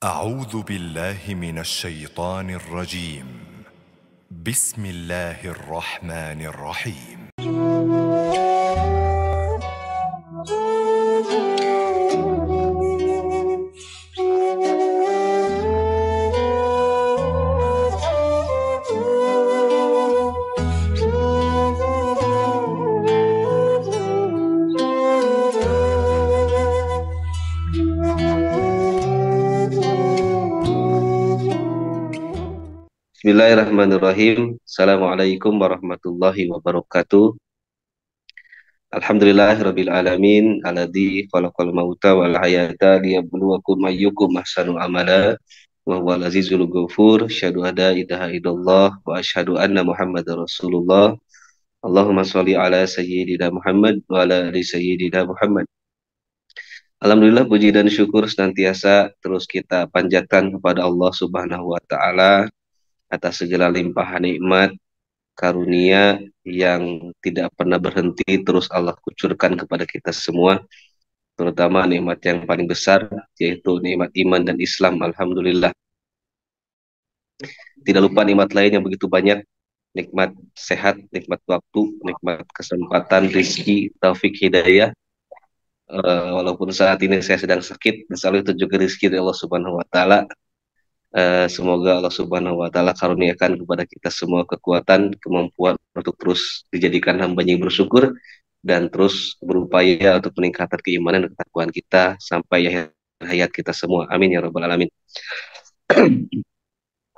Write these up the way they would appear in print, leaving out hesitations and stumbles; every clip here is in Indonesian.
أعوذ بالله من الشيطان الرجيم. بسم الله الرحمن الرحيم. Bismillahirrahmanirrahim. Assalamualaikum warahmatullahi wabarakatuh. Alhamdulillahirabbil alamin alladzi khalaqal mauta wal hayata liyabluwakum ayyukum ahsanu amala wa huwal azizul ghafur. Asyhadu an la ilaha illallah wa asyhadu anna Muhammadar Rasulullah. Allahumma shalli ala sayyidina Muhammad wa ala ali sayyidina Muhammad. Alhamdulillah, puji dan syukur senantiasa terus kita panjatkan kepada Allah Subhanahu wa taala atas segala limpahan nikmat karunia yang tidak pernah berhenti terus Allah kucurkan kepada kita semua, terutama nikmat yang paling besar yaitu nikmat iman dan Islam. Alhamdulillah, tidak lupa nikmat lain yang begitu banyak, nikmat sehat, nikmat waktu, nikmat kesempatan, rizki, taufik, hidayah. Walaupun saat ini saya sedang sakit, selalu itu juga rizki dari Allah Subhanahu wa taala. Semoga Allah Subhanahu wa taala karuniakan kepada kita semua kekuatan, kemampuan untuk terus dijadikan hamba yang bersyukur dan terus berupaya untuk meningkatkan keimanan dan ketakwaan kita sampai akhir hayat kita semua. Amin ya rabbal alamin.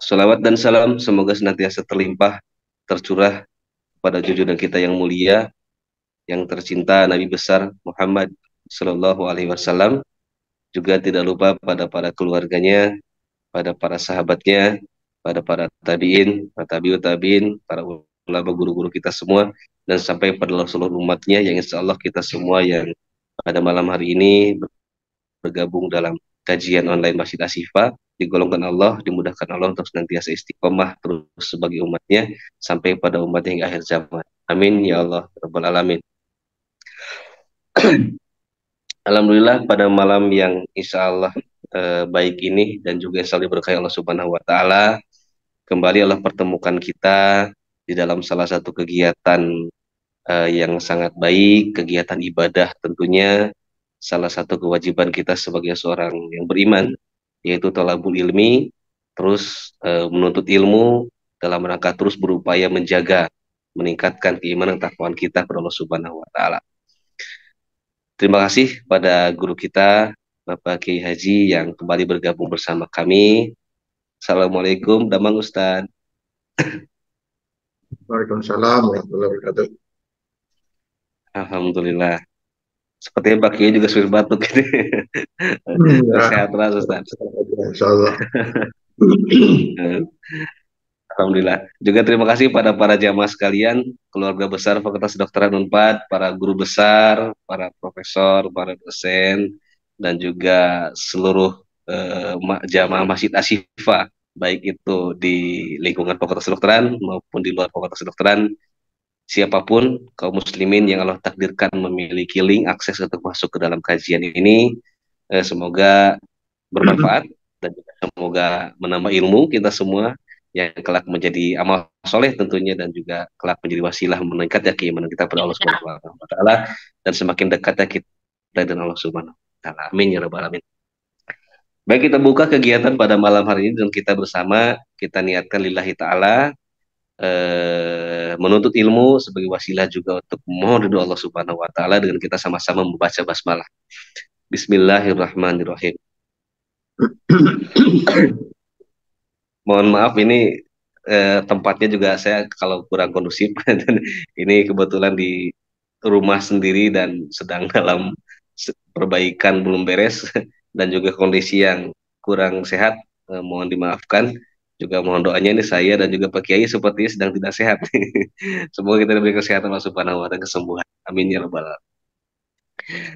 Salawat dan salam semoga senantiasa terlimpah, tercurah pada junjungan kita yang mulia, yang tercinta, Nabi besar Muhammad Sallallahu Alaihi Wasallam. Juga tidak lupa pada para keluarganya, pada para sahabatnya, pada para tabiin, para tabiut tabiin, para ulama guru-guru kita semua, dan sampai pada seluruh umatnya yang insya Allah kita semua yang pada malam hari ini bergabung dalam kajian online Masjid Ashifa digolongkan Allah, dimudahkan Allah untuk senantiasa istiqomah terus sebagai umatnya sampai pada umat yang akhir zaman. Amin ya Allah rabbal alamin. Alhamdulillah, pada malam yang insya Allah baik ini dan juga selalu berkahi Allah Subhanahu wa taala, kembali Allah pertemukan kita di dalam salah satu kegiatan yang sangat baik, kegiatan ibadah tentunya, salah satu kewajiban kita sebagai seorang yang beriman, yaitu thalabul ilmi, terus menuntut ilmu dalam rangka terus berupaya menjaga, meningkatkan keimanan takwaan kita kepada Allah Subhanahu wa taala. Terima kasih pada guru kita Bapak Kiai Haji yang kembali bergabung bersama kami. Assalamualaikum, Damang Ustadz. Waalaikumsalam warahmatullahi wabarakatuh. Alhamdulillah. Sepertinya Pak Kiai juga sudah batuk. Ya, Sehat terus Ustadz. insyaallah. Alhamdulillah. Juga terima kasih pada para jamaah sekalian, keluarga besar Fakultas Kedokteran Unpad, para guru besar, para profesor, para dosen, dan juga seluruh jamaah Masjid Ashifa, baik itu di lingkungan Fakultas Kedokteran maupun di luar Fakultas Kedokteran. Siapapun kaum muslimin yang Allah takdirkan memiliki link akses untuk masuk ke dalam kajian ini, semoga bermanfaat dan juga semoga menambah ilmu kita semua yang kelak menjadi amal soleh tentunya, dan juga kelak menjadi wasilah meningkatnya keimanan kita kepada Allah Subhanahu wa taala dan semakin dekatnya kita dengan Allah Subhanahu wa taala. Amin ya rabbal alamin. Baik, kita buka kegiatan pada malam hari ini dan kita bersama kita niatkan lillahi taala, menuntut ilmu sebagai wasilah juga untuk memohon ridho Allah Subhanahu wa taala dengan kita sama-sama membaca basmalah. Bismillahirrahmanirrahim. Mohon maaf ini tempatnya juga saya kalau kurang kondusif dan ini kebetulan di rumah sendiri dan sedang dalam perbaikan, belum beres dan juga kondisi yang kurang sehat, mohon dimaafkan. Juga mohon doanya, ini saya dan juga Pak Kiai sepertinya sedang tidak sehat. Semoga kita diberi kesehatan Allah Subhanahu wa taala, kesembuhan. Amin ya rabbal alamin.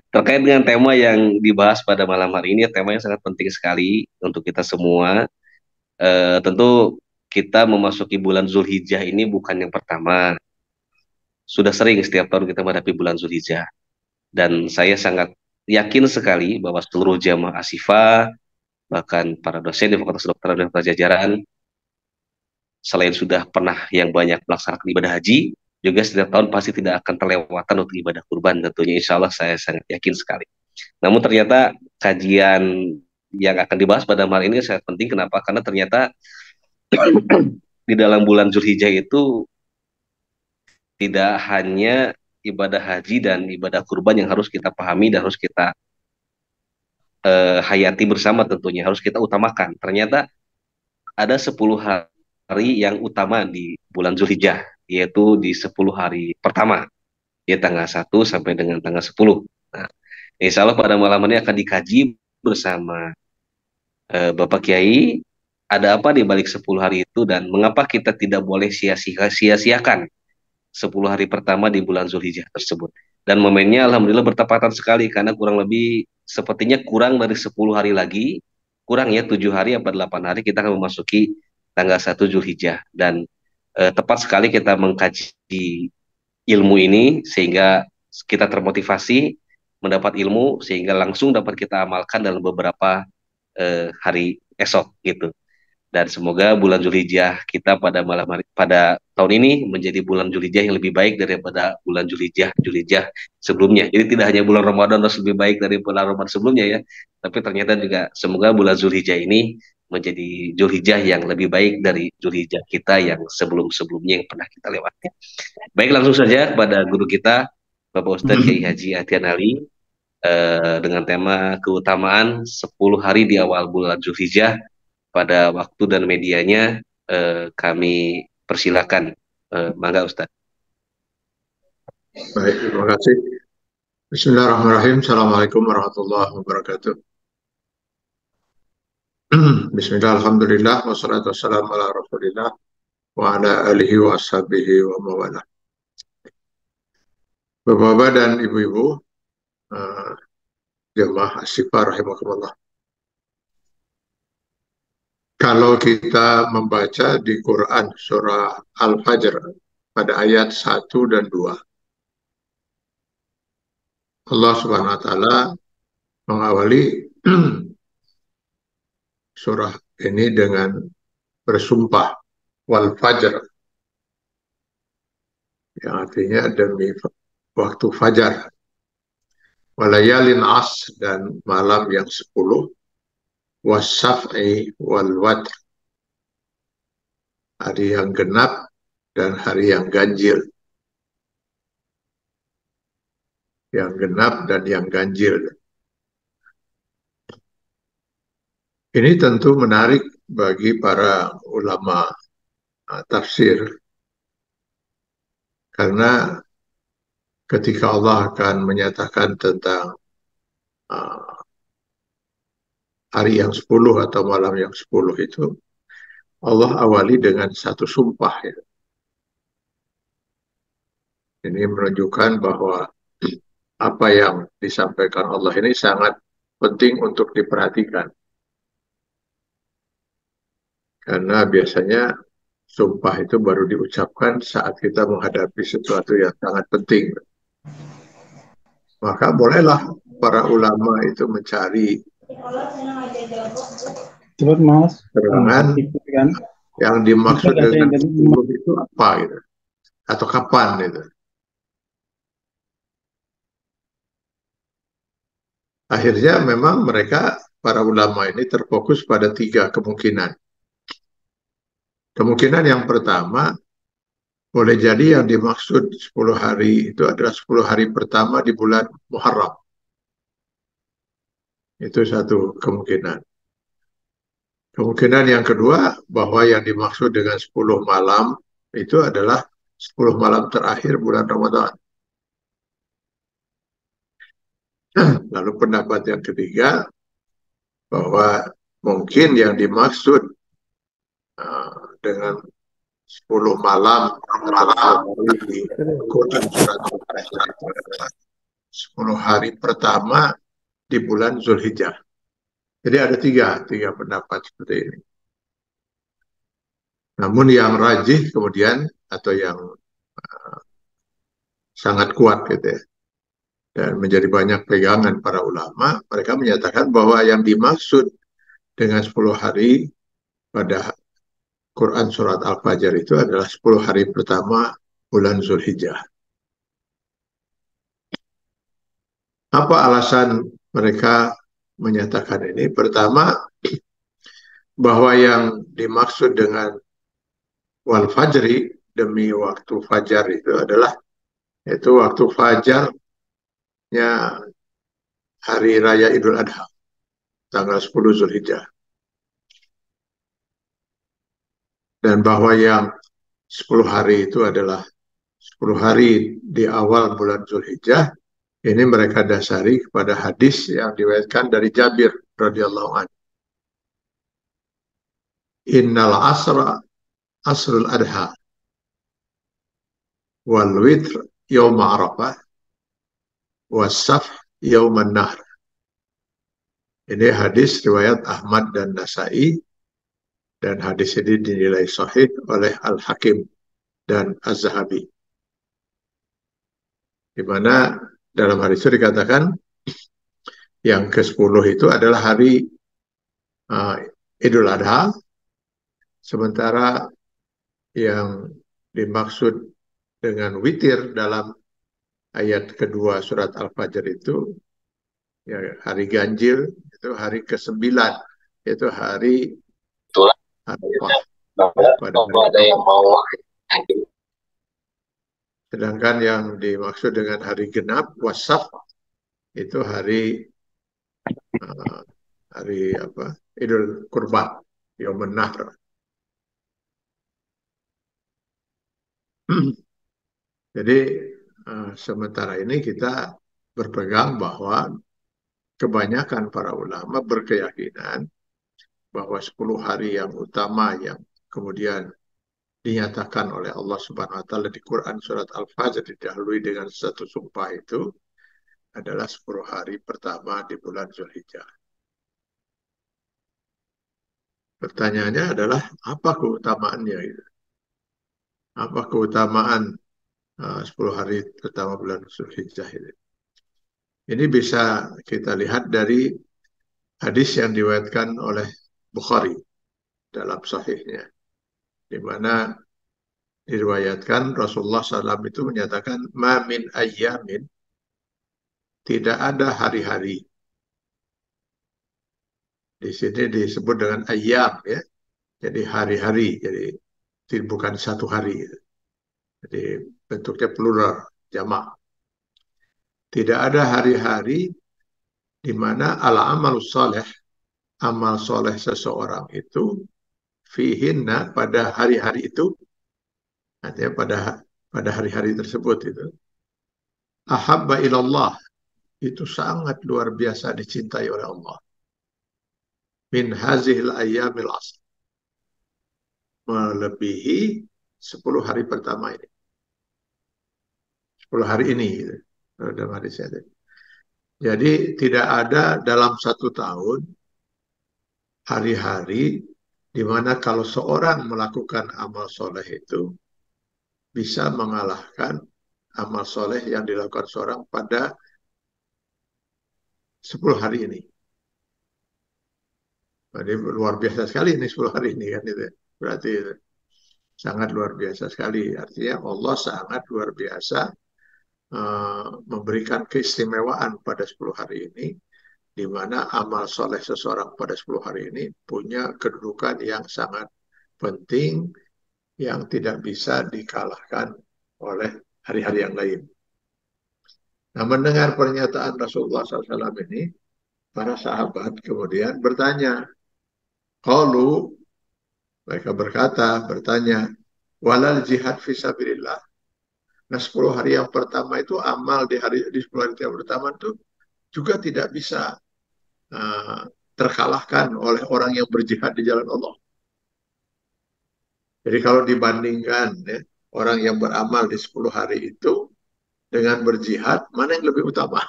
Terkait dengan tema yang dibahas pada malam hari ini, tema yang sangat penting sekali untuk kita semua. Tentu kita memasuki bulan Zulhijjah ini bukan yang pertama. Sudah sering setiap tahun kita menghadapi bulan Zulhijjah. Dan saya sangat yakin sekali bahwa seluruh jamaah Ashifa bahkan para dosen di Fakultas Kedokteran dan Pajajaran, selain sudah pernah yang banyak melaksanakan ibadah haji, juga setiap tahun pasti tidak akan terlewatkan untuk ibadah kurban tentunya, insya Allah saya sangat yakin sekali. Namun ternyata kajian yang akan dibahas pada malam ini sangat penting. Kenapa? Karena ternyata di dalam bulan Zulhijjah itu tidak hanya ibadah haji dan ibadah kurban yang harus kita pahami dan harus kita hayati bersama tentunya, harus kita utamakan. Ternyata ada 10 hari yang utama di bulan Zulhijjah, yaitu di 10 hari pertama, ya tanggal 1 sampai dengan tanggal 10. Nah, insya Allah pada malam ini akan dikaji bersama Bapak Kiai, ada apa di balik 10 hari itu dan mengapa kita tidak boleh sia-siakan 10 hari pertama di bulan Zulhijjah tersebut. Dan momennya alhamdulillah bertepatan sekali karena kurang lebih sepertinya kurang dari 10 hari lagi, kurang ya 7 hari atau 8 hari kita akan memasuki tanggal 1 Zulhijjah. Dan tepat sekali kita mengkaji ilmu ini sehingga kita termotivasi mendapat ilmu sehingga langsung dapat kita amalkan dalam beberapa hari esok gitu. Dan semoga bulan Zulhijjah kita pada malam hari, pada tahun ini menjadi bulan Zulhijjah yang lebih baik daripada bulan Zulhijjah sebelumnya. Jadi tidak hanya bulan Ramadan harus lebih baik dari bulan Ramadan sebelumnya ya, tapi ternyata juga semoga bulan Zulhijjah ini menjadi Zulhijjah yang lebih baik dari Zulhijjah kita yang sebelum-sebelumnya yang pernah kita lewati. Baik, langsung saja kepada guru kita Bapak Ustadz Kiai Haji Atian Ali dengan tema keutamaan 10 hari di awal bulan Zulhijjah. Pada waktu dan medianya kami persilakan. Mangga Ustaz. Baik, terima kasih. Bismillahirrahmanirrahim. Assalamualaikum warahmatullahi wabarakatuh. Bismillah, alhamdulillah, wassalatu wassalamu ala rasulillah wa ala alihi wa ashabihi wa mawala. Bapak-bapak dan ibu-ibu, jemaah asyifa rahimakumullah. Kalau kita membaca di Quran surah Al-Fajr pada ayat 1 dan 2, Allah Subhanahu wa taala mengawali surah ini dengan bersumpah wal fajr, yang artinya demi waktu fajar, walayalin as, dan malam yang 10, wasaf'i wal watr, hari yang genap dan hari yang ganjil. Yang genap dan yang ganjil. Ini tentu menarik bagi para ulama tafsir, karena ketika Allah akan menyatakan tentang hari yang 10 atau malam yang 10 itu, Allah awali dengan satu sumpah. Ya. Ini menunjukkan bahwa apa yang disampaikan Allah ini sangat penting untuk diperhatikan. Karena biasanya sumpah itu baru diucapkan saat kita menghadapi sesuatu yang sangat penting. Maka bolehlah para ulama itu mencari keterangan yang dimaksud dengan 10 itu apa gitu, atau kapan gitu. Akhirnya memang mereka, para ulama ini terfokus pada 3 kemungkinan. Kemungkinan yang pertama, boleh jadi yang dimaksud 10 hari itu adalah 10 hari pertama di bulan Muharram. Itu satu kemungkinan. Kemungkinan yang kedua, bahwa yang dimaksud dengan 10 malam itu adalah 10 malam terakhir bulan Ramadan. Lalu pendapat yang ketiga, bahwa mungkin yang dimaksud dengan 10 malam di Quran surat Al-Fajr, 10 hari pertama di bulan Zulhijjah. Jadi ada tiga pendapat seperti ini. Namun yang rajih kemudian, atau yang sangat kuat gitu ya, dan menjadi banyak pegangan para ulama, mereka menyatakan bahwa yang dimaksud dengan 10 hari pada Quran surat Al-Fajr itu adalah 10 hari pertama bulan Zulhijjah. Apa alasan mereka menyatakan ini? Pertama, bahwa yang dimaksud dengan wal fajri, demi waktu fajar itu adalah itu waktu fajarnya hari raya Idul Adha, tanggal 10 Zulhijjah. Dan bahwa yang 10 hari itu adalah 10 hari di awal bulan Zulhijjah, ini mereka dasari kepada hadis yang diriwayatkan dari Jabir radhiyallahu anhu. Innal asra asrul adha wal witr yauma arafah wasaf yauman nahr. Ini hadis riwayat Ahmad dan Nasai, dan hadis ini dinilai sahih oleh Al-Hakim dan Az-Zahabi. Di mana dalam hadis itu dikatakan yang ke-10 itu adalah hari Idul Adha, sementara yang dimaksud dengan witir dalam ayat kedua surat Al-Fajr itu ya, hari ganjil itu hari ke-9, yaitu hari Arafah. Ada yang mau. Sedangkan yang dimaksud dengan hari genap wasaf itu hari Idul Kurban, Yaumun Nahr. Jadi sementara ini kita berpegang bahwa kebanyakan para ulama berkeyakinan bahwa 10 hari yang utama yang kemudian dinyatakan oleh Allah Subhanahu wa taala di Quran surat Al-Fajr didahului dengan satu sumpah itu adalah 10 hari pertama di bulan Zulhijjah. Pertanyaannya adalah apa keutamaannya itu? Apa keutamaan 10 hari pertama bulan Zulhijjah ini? Ini bisa kita lihat dari hadis yang diriwayatkan oleh Bukhari dalam sahihnya, di mana diriwayatkan Rasulullah SAW itu menyatakan, ma min ayyamin, tidak ada hari-hari. Di sini disebut dengan ayyam, ya. Jadi hari-hari, jadi bukan satu hari. Jadi bentuknya plural, jamak. Tidak ada hari-hari di mana al-amalus saleh, amal soleh seseorang itu fihinna, pada hari-hari itu, artinya pada hari-hari tersebut itu, ahabba ilallah, itu sangat luar biasa dicintai oleh Allah, min hazihil ayyamil asr, melebihi 10 hari pertama ini, 10 hari ini gitu. Dalam hadis saya. Jadi tidak ada dalam satu tahun hari-hari di mana kalau seorang melakukan amal soleh itu bisa mengalahkan amal soleh yang dilakukan seorang pada 10 hari ini. Jadi luar biasa sekali ini 10 hari ini kan itu. Berarti sangat luar biasa sekali. Artinya Allah sangat luar biasa memberikan keistimewaan pada 10 hari ini, di mana amal soleh seseorang pada 10 hari ini punya kedudukan yang sangat penting, yang tidak bisa dikalahkan oleh hari-hari yang lain. Nah, mendengar pernyataan Rasulullah SAW ini, para sahabat kemudian bertanya, qalu, mereka bertanya, walal jihad fisabilillah. Nah, 10 hari yang pertama itu amal di 10 hari yang pertama itu juga tidak bisa terkalahkan oleh orang yang berjihad di jalan Allah. Jadi kalau dibandingkan ya, orang yang beramal di 10 hari itu dengan berjihad, mana yang lebih utama?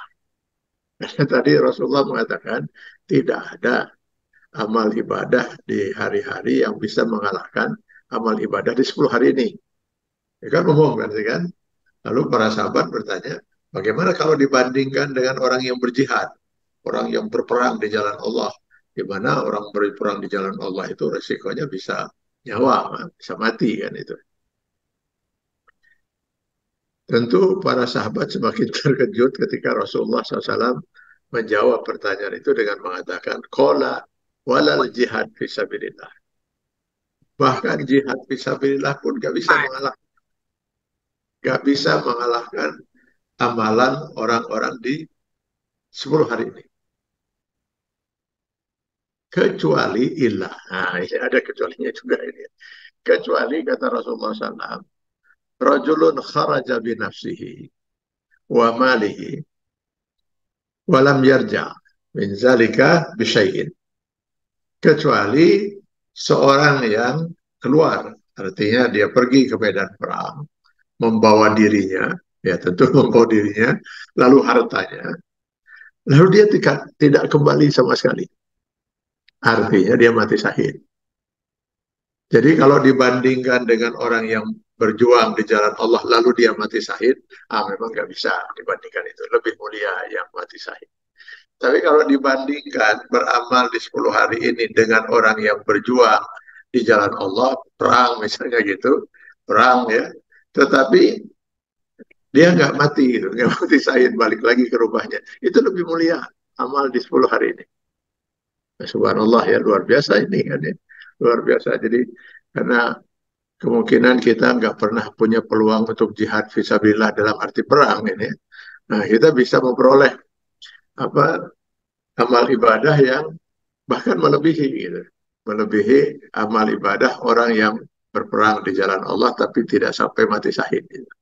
Tadi Rasulullah mengatakan tidak ada amal ibadah di hari-hari yang bisa mengalahkan amal ibadah di 10 hari ini. Ya kan umum kan? Lalu para sahabat bertanya, bagaimana kalau dibandingkan dengan orang yang berjihad, orang yang berperang di jalan Allah, di mana orang berperang di jalan Allah itu resikonya bisa nyawa, bisa mati kan itu. Tentu para sahabat semakin terkejut ketika Rasulullah SAW menjawab pertanyaan itu dengan mengatakan, Qala walal jihad fisabilillah. Bahkan jihad fisabilillah pun gak bisa mengalahkan amalan orang-orang di 10 hari ini. Kecuali ilah. Nah, ini ada kecualinya juga ini. Kecuali kata Rasulullah SAW, Rajulun kharaja binafsihi wa malihi walam yarja min zalika bisyai'in. Kecuali seorang yang keluar, artinya dia pergi ke medan perang, membawa dirinya, ya tentu membawa dirinya, lalu hartanya, lalu dia tidak kembali sama sekali. Artinya dia mati syahid. Jadi kalau dibandingkan dengan orang yang berjuang di jalan Allah lalu dia mati syahid, memang nggak bisa dibandingkan itu. Lebih mulia yang mati syahid. Tapi kalau dibandingkan beramal di 10 hari ini dengan orang yang berjuang di jalan Allah, perang misalnya gitu, perang ya, tetapi dia nggak mati gitu, nggak mati syahid balik lagi ke rumahnya. Itu lebih mulia amal di 10 hari ini. Nah, subhanallah ya, luar biasa ini kan ya. Luar biasa. Jadi karena kemungkinan kita nggak pernah punya peluang untuk jihad fisabilillah dalam arti perang ini. Nah, kita bisa memperoleh apa amal ibadah yang bahkan melebihi gitu. Melebihi amal ibadah orang yang berperang di jalan Allah tapi tidak sampai mati syahid gitu.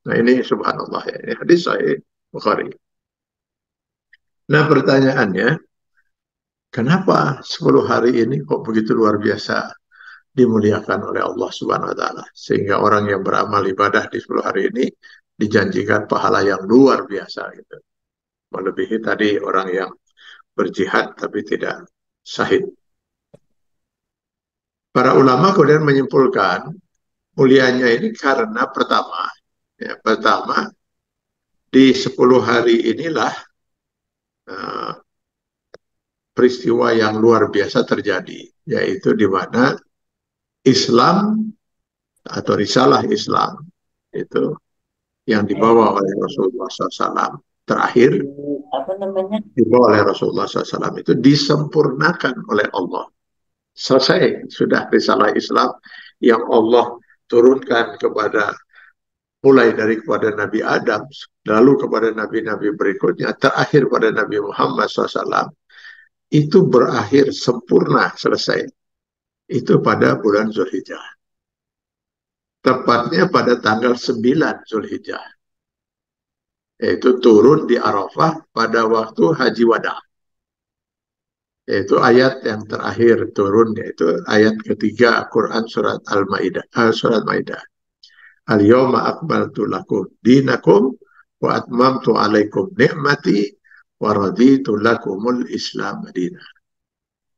Nah, ini subhanallah ya. Ini hadis sahih Bukhari. Nah, pertanyaannya, kenapa 10 hari ini kok begitu luar biasa dimuliakan oleh Allah Subhanahu wa taala sehingga orang yang beramal ibadah di 10 hari ini dijanjikan pahala yang luar biasa gitu. Melebihi tadi orang yang berjihad tapi tidak syahid. Para ulama kemudian menyimpulkan mulianya ini karena pertama di 10 hari inilah peristiwa yang luar biasa terjadi, yaitu di mana Islam atau risalah Islam itu yang dibawa oleh Rasulullah SAW terakhir dibawa oleh Rasulullah SAW itu disempurnakan oleh Allah. Selesai sudah risalah Islam yang Allah turunkan mulai dari kepada Nabi Adam, lalu kepada nabi-nabi berikutnya, terakhir pada Nabi Muhammad SAW, itu berakhir sempurna, selesai. Itu pada bulan Zulhijjah. Tepatnya pada tanggal 9 Zulhijjah. Yaitu turun di Arafah pada waktu Haji Wada. Yaitu ayat yang terakhir turun, yaitu ayat ketiga Quran surat Surat Maidah. Al-yawma akmaltu lakum dinakum wa atmamtu alaikum ni'mati wa raditu lakumul Islam madinah.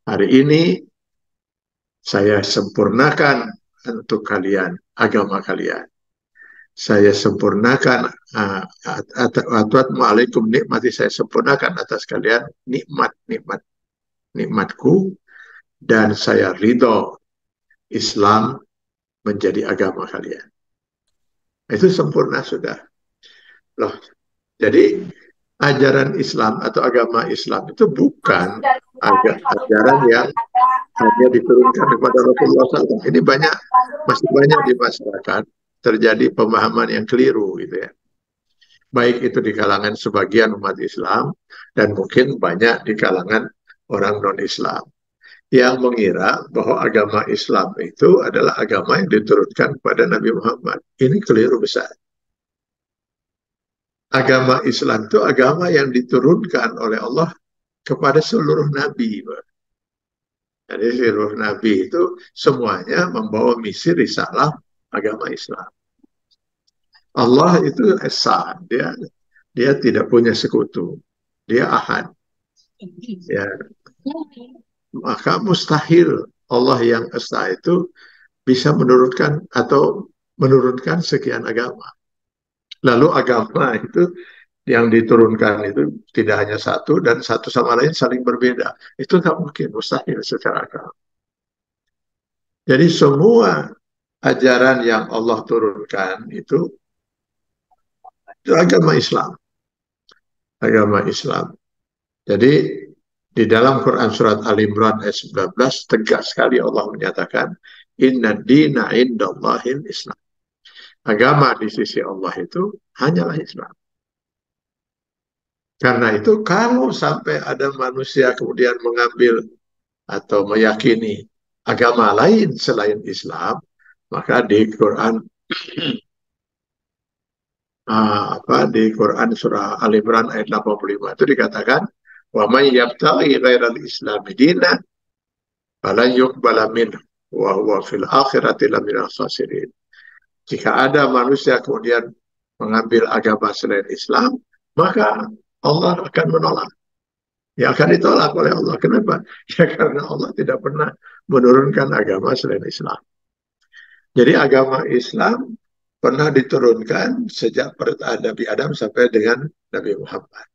Hari ini saya sempurnakan untuk kalian agama kalian. Saya sempurnakan atma'alaikum nikmati, saya sempurnakan atas kalian nikmatku, dan saya ridho Islam menjadi agama kalian. Itu sempurna sudah. Loh, jadi ajaran Islam atau agama Islam itu bukan ajaran yang hanya diturunkan kepada Rasulullah SAW. Ini masih banyak di masyarakat terjadi pemahaman yang keliru gitu ya. Baik itu di kalangan sebagian umat Islam dan mungkin banyak di kalangan orang non-Islam yang mengira bahwa agama Islam itu adalah agama yang diturunkan kepada Nabi Muhammad. Ini keliru besar. Agama Islam itu agama yang diturunkan oleh Allah kepada seluruh Nabi. Jadi seluruh Nabi itu semuanya membawa misi risalah agama Islam. Allah itu Esa, dia tidak punya sekutu, dia Ahad. Ya, maka mustahil Allah yang Esa itu bisa menurunkan sekian agama. Lalu agama itu yang diturunkan itu tidak hanya satu dan satu sama lain saling berbeda. Itu nggak mungkin, mustahil secara akal. Jadi semua ajaran yang Allah turunkan itu agama Islam. Agama Islam. Jadi di dalam Quran surat Al Imran ayat 19 tegas sekali Allah menyatakan inna dina indallahil Islam. Agama di sisi Allah itu hanyalah Islam. Karena itu kalau sampai ada manusia kemudian mengambil atau meyakini agama lain selain Islam, maka di Quran di Quran surah Al Imran ayat 85 itu dikatakan wa may yabtaghi ghairal islami dinan falan yuqbala minhu wa huwa fil akhirati laminal khasirin. Jika ada manusia kemudian mengambil agama selain Islam, maka Allah akan menolak. Ya akan ditolak oleh Allah. Kenapa? Ya karena Allah tidak pernah menurunkan agama selain Islam. Jadi agama Islam pernah diturunkan sejak Nabi Adam sampai dengan Nabi Muhammad.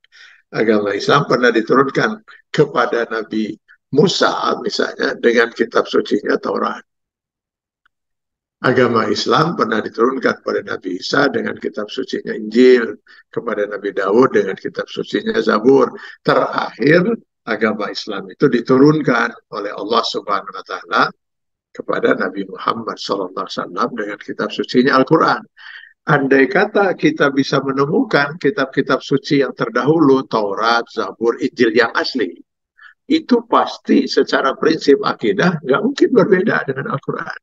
Agama Islam pernah diturunkan kepada Nabi Musa misalnya dengan kitab sucinya Taurat. Agama Islam pernah diturunkan kepada Nabi Isa dengan kitab sucinya Injil, kepada Nabi Daud dengan kitab sucinya Zabur. Terakhir, agama Islam itu diturunkan oleh Allah Subhanahu wa taala kepada Nabi Muhammad SAW dengan kitab sucinya Al-Quran. Andai kata kita bisa menemukan kitab-kitab suci yang terdahulu, Taurat, Zabur, Injil yang asli, itu pasti secara prinsip akidah nggak mungkin berbeda dengan Al-Quran.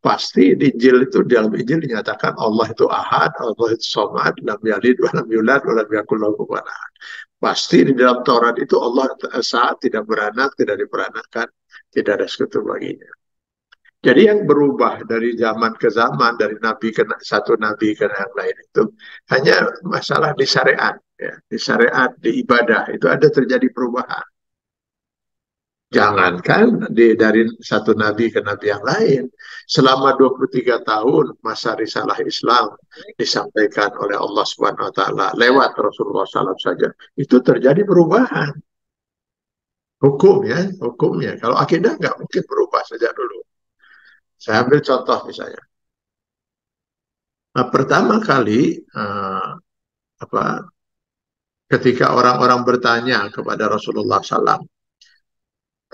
Pasti di Injil itu, di dalam Injil dinyatakan Allah itu ahad, Allah itu somad, lam yalid, lam yulad, lam yakul lahu kufuwan ahad. Pasti di dalam Taurat itu Allah esa, tidak beranak, tidak diperanakan, tidak ada sekutu baginya. Jadi yang berubah dari zaman ke zaman, dari nabi ke satu nabi ke yang lain itu hanya masalah di syariat, ya. Di syariat, di ibadah itu ada terjadi perubahan. Jangankan dari satu nabi ke nabi yang lain, selama 23 tahun masa risalah Islam disampaikan oleh Allah Subhanahu wa taala lewat Rasulullah SAW saja, itu terjadi perubahan. Hukumnya. Kalau akidah nggak mungkin berubah sejak dulu. Saya ambil contoh misalnya. Nah, pertama kali ketika orang-orang bertanya kepada Rasulullah SAW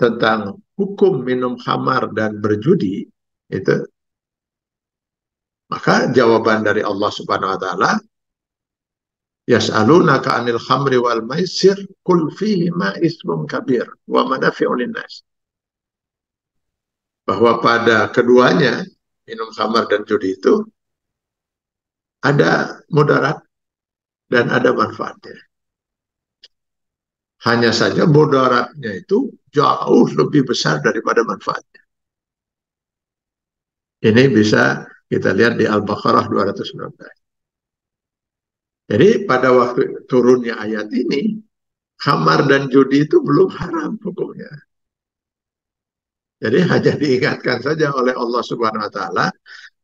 tentang hukum minum khamar dan berjudi, itu maka jawaban dari Allah Subhanahu wa taala, yas'alunaka 'anil khamri wal maisir qul fihi ma ismun kabir wa manafi'un linnas. Bahwa pada keduanya, minum khamar dan judi itu ada mudarat dan ada manfaatnya. Hanya saja mudaratnya itu jauh lebih besar daripada manfaatnya. Ini bisa kita lihat di Al-Baqarah 219. Jadi pada waktu turunnya ayat ini, khamar dan judi itu belum haram hukumnya. Jadi hanya diingatkan saja oleh Allah Subhanahu wa taala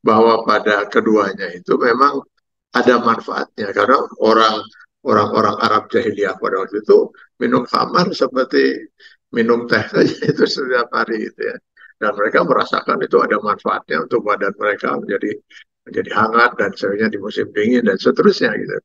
bahwa pada keduanya itu memang ada manfaatnya, karena orang-orang Arab jahiliyah pada waktu itu minum khamar seperti minum teh saja itu setiap hari gitu ya. Dan mereka merasakan itu ada manfaatnya untuk badan mereka menjadi hangat dan sebagainya di musim dingin dan seterusnya gitu.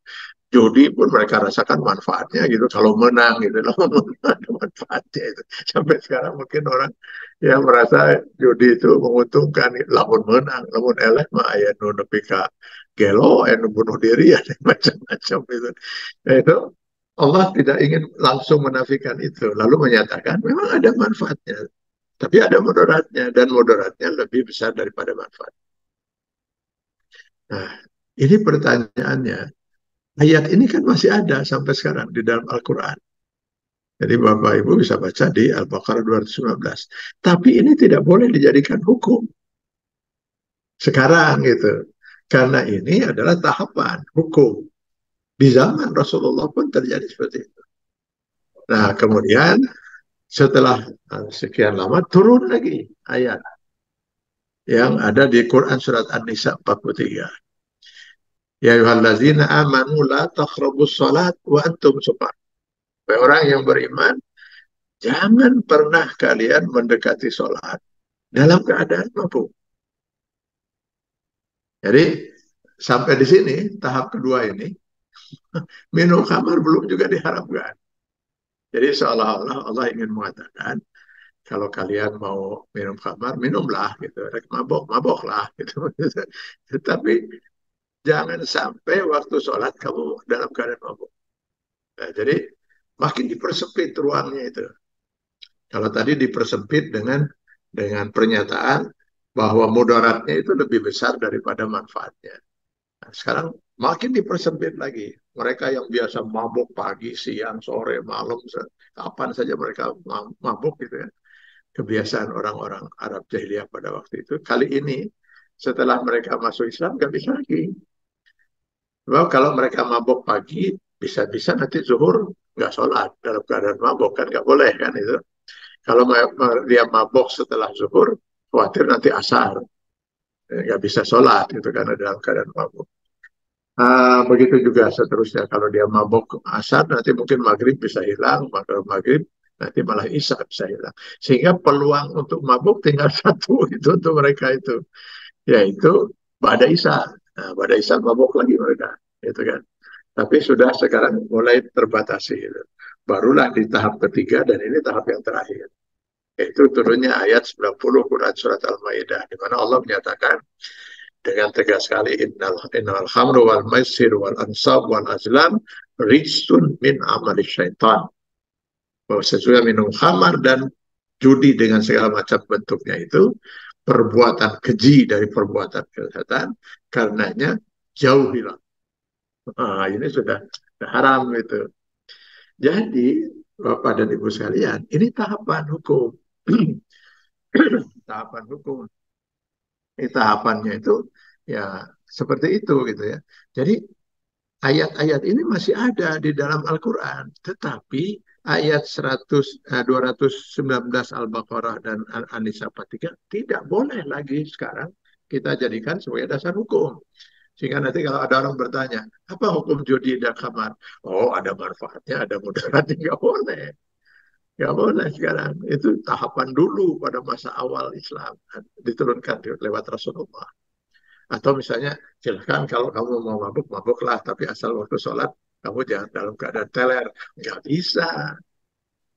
Judi pun mereka rasakan manfaatnya gitu, kalau menang gitu loh, ada manfaatnya itu. Sampai sekarang mungkin orang yang merasa judi itu menguntungkan, lamun menang, lamun eleh mah aya nu nepi ka gelo, aya nu bunuh diri, ada macam-macam itu. Nah, itu Allah tidak ingin langsung menafikan itu, lalu menyatakan memang ada manfaatnya, tapi ada mudaratnya, dan mudaratnya lebih besar daripada manfaat. Nah, ini pertanyaannya, ayat ini kan masih ada sampai sekarang di dalam Al-Quran. Jadi Bapak Ibu bisa baca di Al-Baqarah 219. Tapi ini tidak boleh dijadikan hukum sekarang gitu. Karena ini adalah tahapan hukum. Di zaman Rasulullah pun terjadi seperti itu. Nah, kemudian setelah sekian lama turun lagi ayat yang ada di Quran surat An-Nisa 43. Ya ayyuhallazina amanu la taqrabus salat wa antum sukar. Orang yang beriman, jangan pernah kalian mendekati sholat dalam keadaan mabuk. Jadi sampai di sini tahap kedua ini minum khamar belum juga diharamkan. Jadi seolah-olah Allah ingin mengatakan kalau kalian mau minum khamar minumlah gitu, mabok maboklah gitu. Tapi jangan sampai waktu sholat kamu dalam keadaan mabuk. Nah, jadi makin dipersempit ruangnya itu. Kalau tadi dipersempit dengan pernyataan bahwa mudaratnya itu lebih besar daripada manfaatnya. Nah, sekarang makin dipersempit lagi. Mereka yang biasa mabuk pagi, siang, sore, malam, kapan saja mereka mabuk gitu ya. Kebiasaan orang-orang Arab jahiliyah pada waktu itu. Kali ini setelah mereka masuk Islam nggak bisa lagi. Sebab kalau mereka mabuk pagi, bisa-bisa nanti zuhur nggak sholat dalam keadaan mabuk kan nggak boleh kan itu. Kalau dia mabuk setelah zuhur, khawatir nanti asar nggak bisa sholat itu karena dalam keadaan mabuk. Begitu juga seterusnya kalau dia mabuk asar nanti mungkin maghrib bisa hilang, maghrib nanti malah isya bisa hilang. Sehingga peluang untuk mabuk tinggal satu itu untuk mereka itu, yaitu pada isya. Nah, pada isya mabuk lagi mereka, gitu kan. Tapi sudah sekarang mulai terbatasi. Gitu. Barulah di tahap ketiga dan ini tahap yang terakhir. Itu turunnya ayat 90 Quran Surat Al-Ma'idah. Di mana Allah menyatakan dengan tegas sekali innal khamru wal maisir wal ansab wal azlam rijsun min amali syaitan. Bahwa sesungguhnya minum khamar dan judi dengan segala macam bentuknya itu perbuatan keji dari perbuatan kejahatan, karenanya jauhilah. Ini sudah haram itu. Jadi Bapak dan Ibu sekalian, ini tahapan hukum. Tahapan hukum. Ini tahapannya itu ya seperti itu gitu ya. Jadi ayat-ayat ini masih ada di dalam Al-Quran, tetapi ayat 219 Al-Baqarah dan Al-Nisa 43 tidak boleh lagi sekarang kita jadikan sebagai dasar hukum. Sehingga nanti kalau ada orang bertanya, apa hukum judi dan khamar? Oh, ada manfaatnya, ada mudaratnya, nggak boleh. Nggak boleh sekarang. Itu tahapan dulu pada masa awal Islam. Diturunkan lewat Rasulullah. Atau misalnya, silahkan kalau kamu mau mabuk, mabuklah. Tapi asal waktu sholat, kamu jangan dalam keadaan teler. Nggak bisa.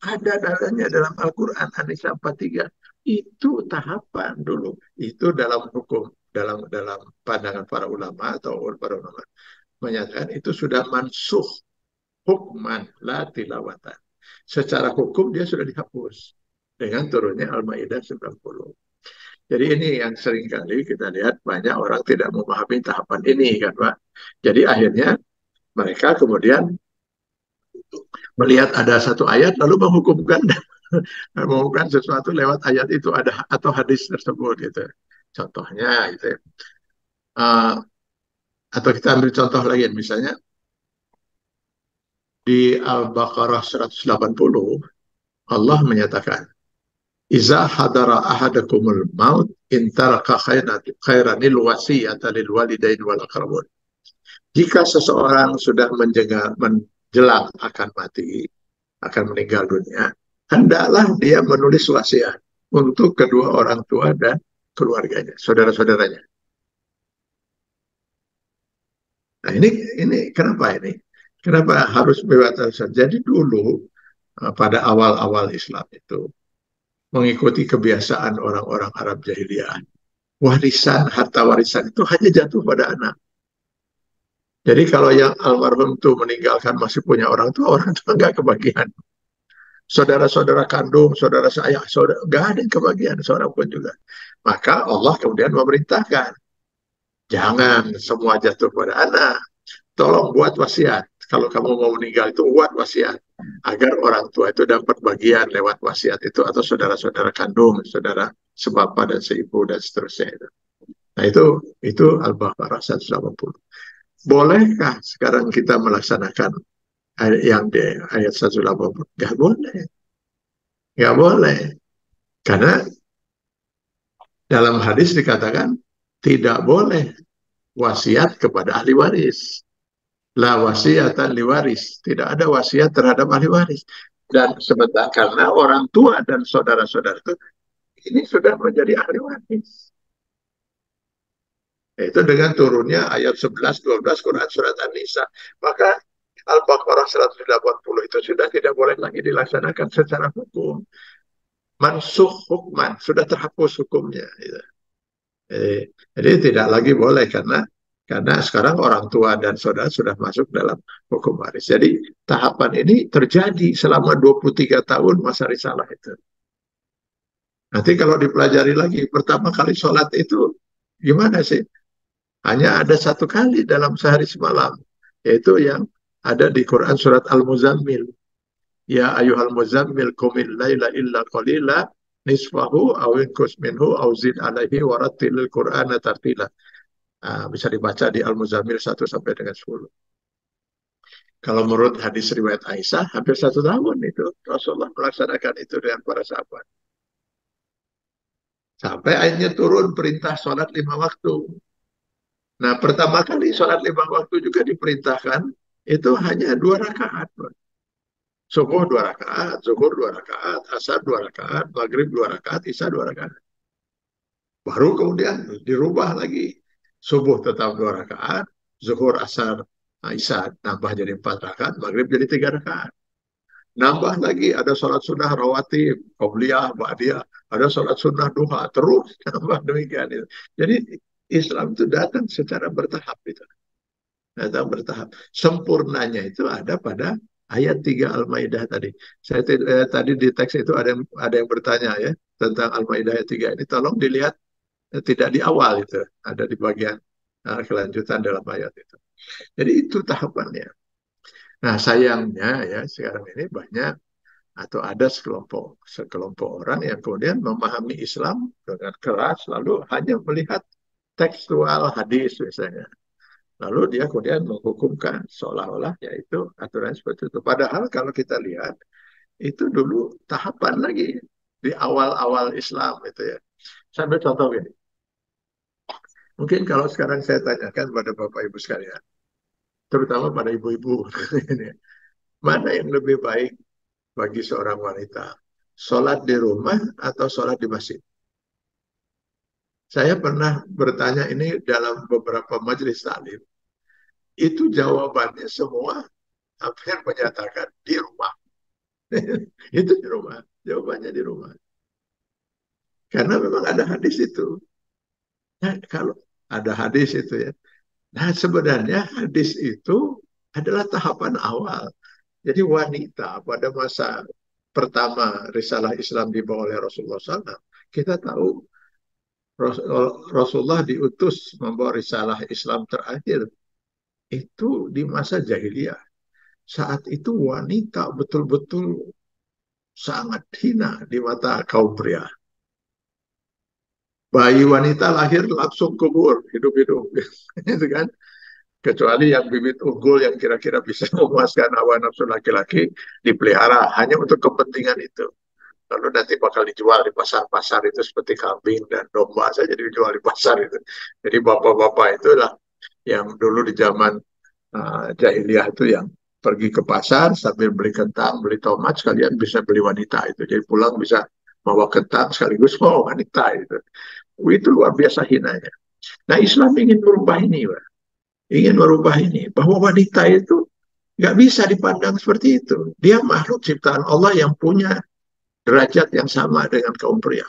Ada dalilnya dalam Al-Quran, An-Nisa 43. Itu tahapan dulu. Itu dalam hukum. Dalam pandangan para ulama atau para ulama menyatakan itu sudah mansuh hukman la tilawatan. Secara hukum dia sudah dihapus dengan turunnya Al-Maidah 90. Jadi ini yang sering kali kita lihat banyak orang tidak memahami tahapan ini kan Pak. Jadi akhirnya mereka kemudian melihat ada satu ayat lalu menghukumkan sesuatu lewat ayat itu ada atau hadis tersebut gitu. Contohnya itu atau kita ambil contoh lagi misalnya di Al-Baqarah 180 Allah menyatakan Iza hadara ahadakumul maut intaraka khairanil wasiyata lil walidain wal aqrabun. Jika seseorang sudah menjelang akan mati, akan meninggal dunia, hendaklah dia menulis wasiat untuk kedua orang tua dan keluarganya, saudara-saudaranya. Nah ini kenapa ini? Kenapa harus dibatasi? Jadi dulu pada awal-awal Islam itu mengikuti kebiasaan orang-orang Arab jahiliyah. Warisan, harta warisan itu hanya jatuh pada anak. Jadi kalau yang almarhum itu meninggalkan masih punya orang tua nggak kebagian. Saudara-saudara kandung, saudara saya, saudara nggak ada yang kebagian, seorang pun juga. Maka Allah kemudian memerintahkan, jangan semua jatuh pada anak. Tolong buat wasiat. Kalau kamu mau meninggal itu buat wasiat agar orang tua itu dapat bagian lewat wasiat itu atau saudara-saudara kandung, saudara sebapa dan seibu dan seterusnya itu. Nah itu Al-Baqarah 180. Bolehkah sekarang kita melaksanakan yang di ayat 180? Nggak boleh. Nggak boleh. Karena dalam hadis dikatakan tidak boleh wasiat kepada ahli waris. La wasiatan li waris. Tidak ada wasiat terhadap ahli waris. Dan sebentar karena orang tua dan saudara-saudara itu ini sudah menjadi ahli waris. Itu dengan turunnya ayat 11, 12 Quran Surat An-Nisa. Maka Al-Baqarah 180 itu sudah tidak boleh lagi dilaksanakan secara hukum. Mansuh hukman, sudah terhapus hukumnya. Gitu. Jadi tidak lagi boleh karena sekarang orang tua dan saudara sudah masuk dalam hukum waris. Jadi tahapan ini terjadi selama 23 tahun masa risalah itu. Nanti kalau dipelajari lagi, pertama kali sholat itu gimana sih? Hanya ada satu kali dalam sehari semalam, yaitu yang ada di Quran surat Al-Muzammil. Ya ayuhal muzammil qumil laila illa qalila nisfahu aw inqus minhu aw zid alaihi warattilil qur'ana tartila. Bisa dibaca di Al-Muzammil 1 sampai dengan 10. Kalau menurut hadis riwayat Aisyah, hampir 1 tahun itu Rasulullah melaksanakan itu dengan para sahabat. Sampai akhirnya turun perintah sholat 5 waktu. Nah, pertama kali sholat 5 waktu juga diperintahkan, itu hanya 2 rakaat. Subuh 2 rakaat, zuhur 2 rakaat, asar 2 rakaat, maghrib 2 rakaat, isya 2 rakaat. Baru kemudian dirubah lagi. Subuh tetap 2 rakaat, zuhur, asar, isya nambah jadi 4 rakaat, maghrib jadi 3 rakaat. Nambah lagi ada sholat sunnah rawatib, qobliyah, ba'diyah, ada sholat sunnah duha, terus nambah demikian itu. Jadi Islam itu datang secara bertahap itu. Datang bertahap. Sempurnanya itu ada pada ayat 3 Al-Maidah tadi. Tadi di teks itu ada yang bertanya ya tentang Al-Maidah ayat 3 ini. Tolong dilihat tidak di awal itu, ada di bagian kelanjutan dalam ayat itu. Jadi itu tahapannya. Nah, sayangnya ya sekarang ini banyak atau ada sekelompok orang yang kemudian memahami Islam dengan keras lalu hanya melihat tekstual hadis misalnya. Lalu dia kemudian menghukumkan seolah-olah yaitu aturan seperti itu. Padahal kalau kita lihat itu dulu tahapan lagi di awal-awal Islam itu ya. Sambil contoh ini. Mungkin kalau sekarang saya tanyakan pada Bapak Ibu sekalian, terutama pada ibu-ibu, mana yang lebih baik bagi seorang wanita? Sholat di rumah atau sholat di masjid? Saya pernah bertanya ini dalam beberapa majelis taklim. Itu jawabannya semua hampir menyatakan di rumah. Itu di rumah. Jawabannya di rumah. Karena memang ada hadis itu. Nah, kalau ada hadis itu ya. Nah, sebenarnya hadis itu adalah tahapan awal. Jadi wanita pada masa pertama risalah Islam dibawa oleh Rasulullah SAW, kita tahu Rasulullah diutus membawa risalah Islam terakhir itu di masa jahiliyah. Saat itu wanita betul-betul sangat hina di mata kaum pria. Bayi wanita lahir langsung kubur, hidup-hidup. Itu kan. Kecuali yang bibit unggul yang kira-kira bisa memuaskan hawa nafsu laki-laki, dipelihara hanya untuk kepentingan itu. Lalu nanti bakal dijual di pasar-pasar itu seperti kambing dan domba saja dijual di pasar itu. Jadi bapak-bapak itulah yang dulu di zaman jahiliyah itu yang pergi ke pasar sambil beli kentang, beli tomat, sekalian bisa beli wanita itu. Jadi pulang bisa bawa kentang sekaligus bawa wanita itu. Itu luar biasa hinanya. Nah, Islam ingin merubah ini, Pak. Ingin merubah ini. Bahwa wanita itu nggak bisa dipandang seperti itu. Dia makhluk ciptaan Allah yang punya derajat yang sama dengan kaum pria.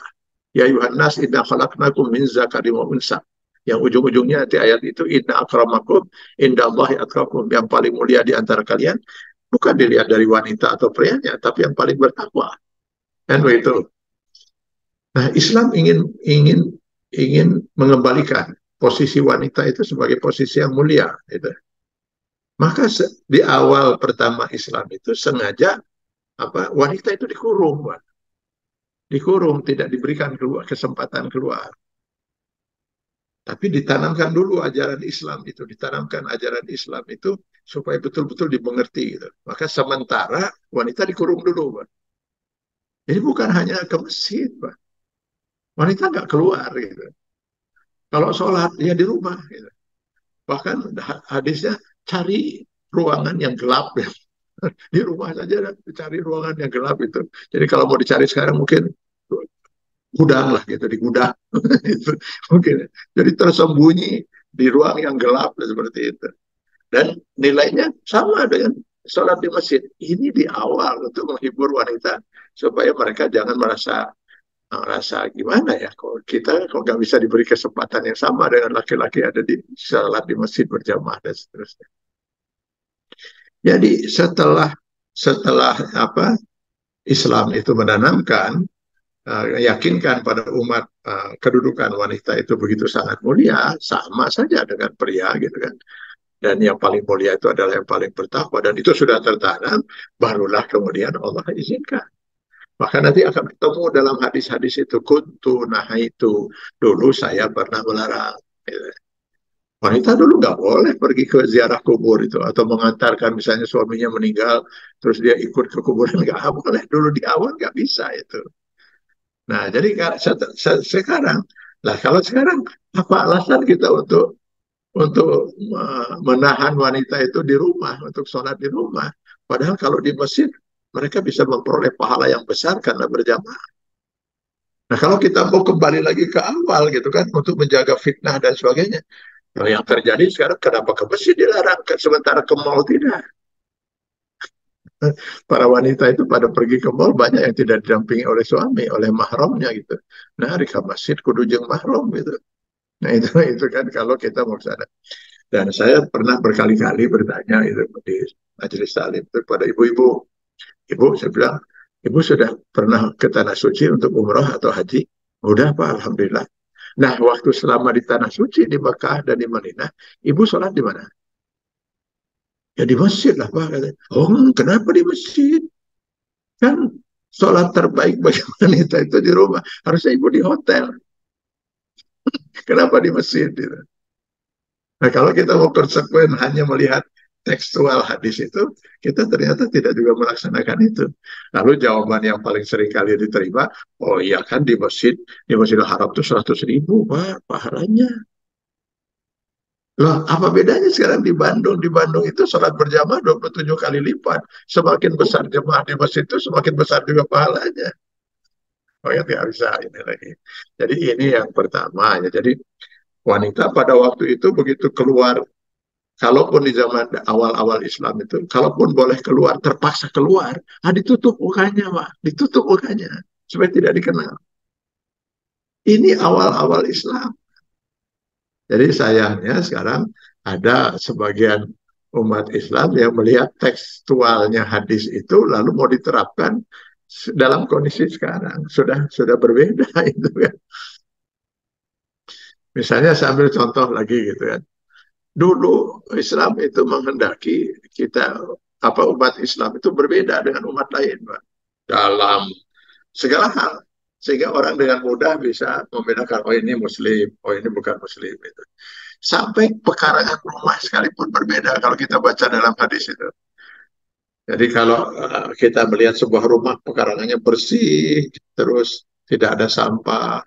Ya Yuhannas, inna khalaqnakum min zakarin wa unsa. Yang ujung-ujungnya di ayat itu, inna akramakum indallahi atqakum. Yang paling mulia di antara kalian bukan dilihat dari wanita atau prianya, tapi yang paling bertakwa. Kan begitu. Nah, Islam ingin mengembalikan posisi wanita itu sebagai posisi yang mulia. Gitu. Maka di awal pertama Islam itu sengaja wanita itu dikurung, Pak. Dikurung, tidak diberikan kesempatan keluar. Tapi ditanamkan dulu ajaran Islam itu, ditanamkan ajaran Islam itu supaya betul-betul dimengerti. Gitu. Maka sementara wanita dikurung dulu, Pak. Jadi bukan hanya ke masjid, Pak. Wanita nggak keluar, gitu. Kalau sholat, dia di rumah, gitu. Bahkan hadisnya cari ruangan yang gelap ya. Di rumah saja cari ruangan yang gelap itu. Jadi kalau mau dicari sekarang mungkin gudang lah gitu, di gudang itu mungkin. Jadi tersembunyi di ruang yang gelap seperti itu. Dan nilainya sama dengan sholat di masjid. Ini di awal untuk menghibur wanita supaya mereka jangan merasa gimana ya, kalau kita kalau nggak bisa diberi kesempatan yang sama dengan laki-laki ada di sholat di masjid berjamaah dan seterusnya. Jadi setelah setelah apa Islam itu menanamkan yakinkan pada umat kedudukan wanita itu begitu sangat mulia, sama saja dengan pria gitu kan. Dan yang paling mulia itu adalah yang paling bertakwa, dan itu sudah tertanam, barulah kemudian Allah izinkan. Maka nanti akan ketemu dalam hadis-hadis itu, kuntu nahaitu, dulu saya pernah melarang. Wanita dulu nggak boleh pergi ke ziarah kubur itu, atau mengantarkan misalnya suaminya meninggal, terus dia ikut ke kuburan, nggak boleh. Dulu di awal nggak bisa itu. Nah, jadi sekarang, lah kalau sekarang apa alasan kita untuk menahan wanita itu di rumah, untuk sholat di rumah? Padahal kalau di masjid mereka bisa memperoleh pahala yang besar karena berjamaah. Nah, kalau kita mau kembali lagi ke awal gitu kan, untuk menjaga fitnah dan sebagainya, nah, yang terjadi sekarang kenapa ke masjid dilarang, sementara ke mall tidak? Para wanita itu pada pergi ke mall banyak yang tidak didampingi oleh suami, oleh mahramnya gitu. Nah, di masjid kudu jeung mahram gitu. Nah, itu kan kalau kita mau ke sana. Dan saya pernah berkali-kali bertanya itu di majelis taklim itu pada ibu-ibu. Ibu, saya bilang, ibu sudah pernah ke tanah suci untuk umroh atau haji? Udah Pak, Alhamdulillah. Nah, waktu selama di tanah suci di Mekah dan di Madinah, ibu sholat di mana? Ya di masjid lah Pak. Katanya. Oh, kenapa di masjid? Kan sholat terbaik bagi wanita itu di rumah. Harusnya ibu di hotel. Kenapa di masjid? Gitu. Nah, kalau kita mau konsekuen hanya melihat tekstual hadis itu, kita ternyata tidak juga melaksanakan itu. Lalu jawaban yang paling sering kali diterima, oh iya kan di Masjidil Haram itu 100.000, Pak, pahalanya. Loh, apa bedanya sekarang di Bandung? Di Bandung itu sholat berjamaah 27 kali lipat. Semakin besar jemaah di masjid itu, semakin besar juga pahalanya. Oh ya, tidak bisa ini lagi. Jadi ini yang pertama ya. Jadi wanita pada waktu itu begitu keluar, kalaupun di zaman awal-awal Islam itu, kalaupun boleh keluar, terpaksa keluar, ditutup mukanya, Pak. Ditutup mukanya, supaya tidak dikenal. Ini awal-awal Islam. Jadi sayangnya sekarang ada sebagian umat Islam yang melihat tekstualnya hadis itu, lalu mau diterapkan dalam kondisi sekarang. Sudah berbeda itu kan. Misalnya saya ambil contoh lagi gitu kan. Dulu Islam itu menghendaki kita umat Islam itu berbeda dengan umat lain, Pak, dalam segala hal, sehingga orang dengan mudah bisa membedakan, oh ini Muslim, oh ini bukan Muslim itu. Sampai pekarangan rumah sekalipun berbeda kalau kita baca dalam hadis itu. Jadi kalau kita melihat sebuah rumah pekarangannya bersih, terus tidak ada sampah,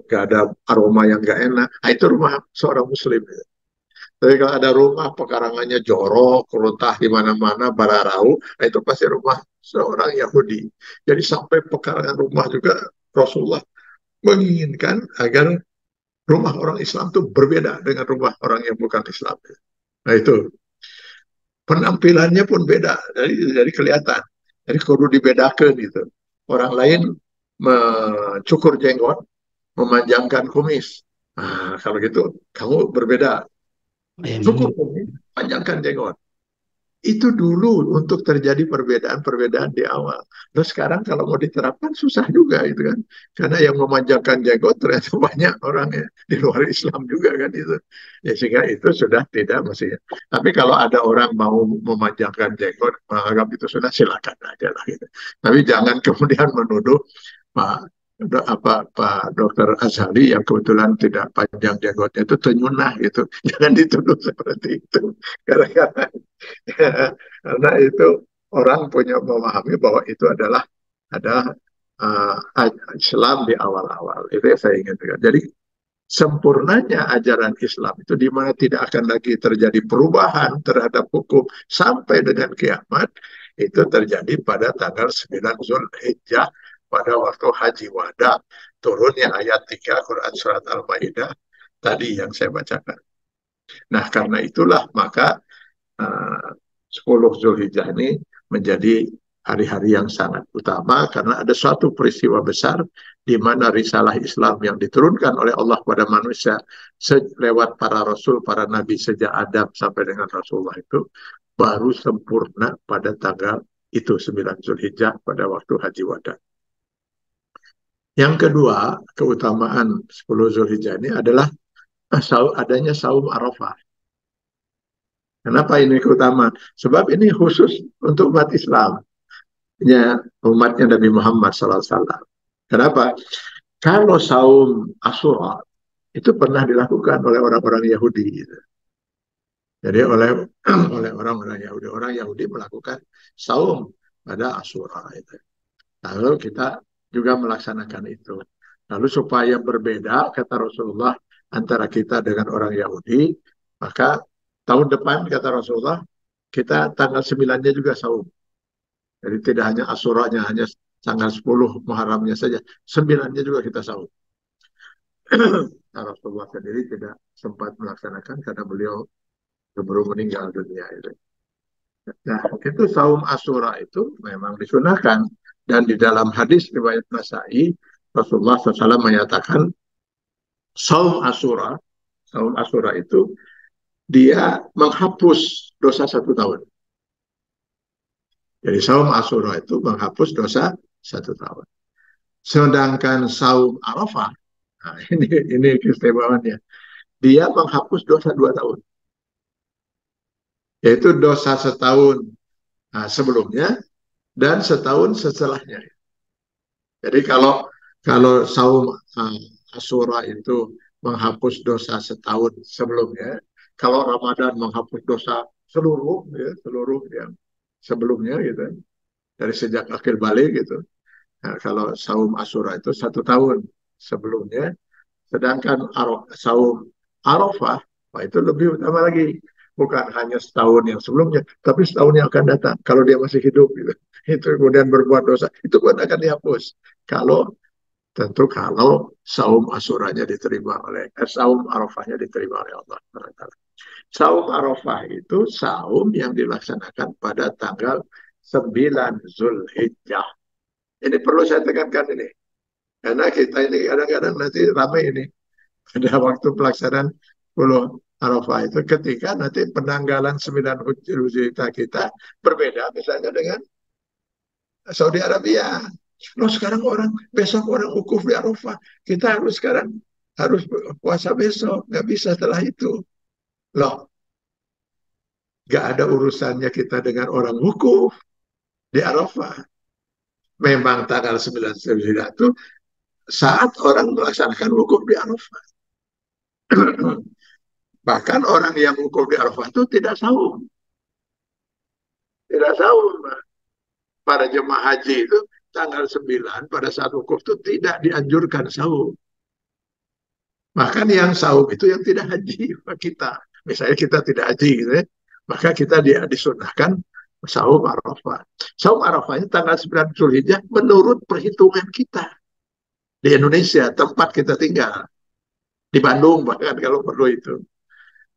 nggak ada aroma yang nggak enak, itu rumah seorang Muslim. Tapi kalau ada rumah pekarangannya jorok, keruntah di mana-mana, bararau, itu pasti rumah seorang Yahudi. Jadi sampai pekarangan rumah juga Rasulullah menginginkan agar rumah orang Islam itu berbeda dengan rumah orang yang bukan Islam. Nah itu penampilannya pun beda, dari kelihatan. Jadi kudu dibedakan gitu. Orang lain mencukur jenggot, memanjangkan kumis. Nah, kalau gitu kamu berbeda. Cukur kumis, panjangkan jenggot. Itu dulu untuk terjadi perbedaan-perbedaan di awal. Terus sekarang kalau mau diterapkan susah juga itu kan. Karena yang memanjangkan jenggot ternyata banyak orang ya di luar Islam juga kan itu. Ya sehingga itu sudah tidak mestinya. Tapi kalau ada orang mau memanjangkan jenggot, menganggap itu sudah silakan aja lah gitu. Tapi jangan kemudian menuduh Pak Pak Dokter Azhari yang kebetulan tidak panjang jenggotnya itu tenyunah gitu. Jangan dituduh seperti itu. Karena itu orang punya memahami bahwa itu adalah uh, Islam di awal-awal. Itu yang saya inginkan. Jadi sempurnanya ajaran Islam itu di mana tidak akan lagi terjadi perubahan terhadap hukum sampai dengan kiamat, itu terjadi pada tanggal 9 Zulhijjah pada waktu Haji Wada, turunnya ayat 3 Quran Surat Al-Maidah tadi yang saya bacakan. Nah, karena itulah maka 10 Zulhijjah ini menjadi hari-hari yang sangat utama karena ada suatu peristiwa besar di mana risalah Islam yang diturunkan oleh Allah kepada manusia lewat para rasul, para nabi sejak Adam sampai dengan Rasulullah itu baru sempurna pada tanggal itu 9 Zulhijjah pada waktu Haji Wada. Yang kedua, keutamaan 10 Zulhijjah ini adalah adanya saum Arafah. Kenapa ini keutamaan? Sebab ini khusus untuk umat Islam, umatnya Nabi Muhammad SAW. Kenapa? Kalau saum Asyura itu pernah dilakukan oleh orang-orang Yahudi. Gitu. Jadi oleh orang-orang Yahudi, orang Yahudi melakukan saum pada Asyura itu. Lalu kita juga melaksanakan itu. Lalu supaya berbeda kata Rasulullah antara kita dengan orang Yahudi, maka tahun depan kata Rasulullah kita tanggal 9-nya juga saum. Jadi tidak hanya Asyuranya, hanya tanggal 10 Muharramnya saja, 9-nya juga kita saum. Nah, Rasulullah sendiri tidak sempat melaksanakan karena beliau baru meninggal dunia itu. Nah, itu saum Asyura itu memang disunahkan. Dan di dalam hadis riwayat Nasai, Rasulullah SAW menyatakan saum Asyura itu dia menghapus dosa 1 tahun. Jadi saum Asyura itu menghapus dosa 1 tahun. Sedangkan saum Arafah, nah ini keistimewaannya, dia menghapus dosa 2 tahun. Yaitu dosa setahun sebelumnya dan setahun setelahnya. Jadi kalau saum Asyura itu menghapus dosa setahun sebelumnya, kalau Ramadan menghapus dosa seluruh yang sebelumnya gitu, dari sejak akhir balik gitu. Nah, kalau saum Asyura itu 1 tahun sebelumnya, sedangkan saum Arafah itu lebih utama lagi. Bukan hanya setahun yang sebelumnya, tapi setahun yang akan datang. Kalau dia masih hidup, gitu. Itu kemudian berbuat dosa, itu pun akan dihapus. Tentu kalau saum Asyuranya diterima saum Arafahnya diterima oleh Allah. Saum Arafah itu saum yang dilaksanakan pada tanggal 9 Zulhijjah. Ini perlu saya tekankan ini. Karena kita ini kadang-kadang nanti ramai ini. Pada waktu pelaksanaan 10 Arafah itu ketika nanti penanggalan 9 Zulhijjah kita berbeda misalnya dengan Saudi Arabia. Loh sekarang besok orang wukuf di Arafah. Kita sekarang harus puasa besok. Nggak bisa setelah itu. Loh, nggak ada urusannya kita dengan orang wukuf di Arafah. Memang tanggal 9 Zulhijjah itu saat orang melaksanakan wukuf di Arafah. Bahkan orang yang wukuf di Arafah itu tidak saum. Tidak saum. Para jemaah haji itu tanggal 9 pada saat wukuf itu tidak dianjurkan saum. Bahkan yang saum itu yang tidak haji kita. Misalnya kita tidak haji gitu ya. Maka kita disunahkan saum Arafah. Saum Arafahnya tanggal 9 Zulhijjah menurut perhitungan kita. Di Indonesia, tempat kita tinggal. Di Bandung bahkan kalau perlu itu.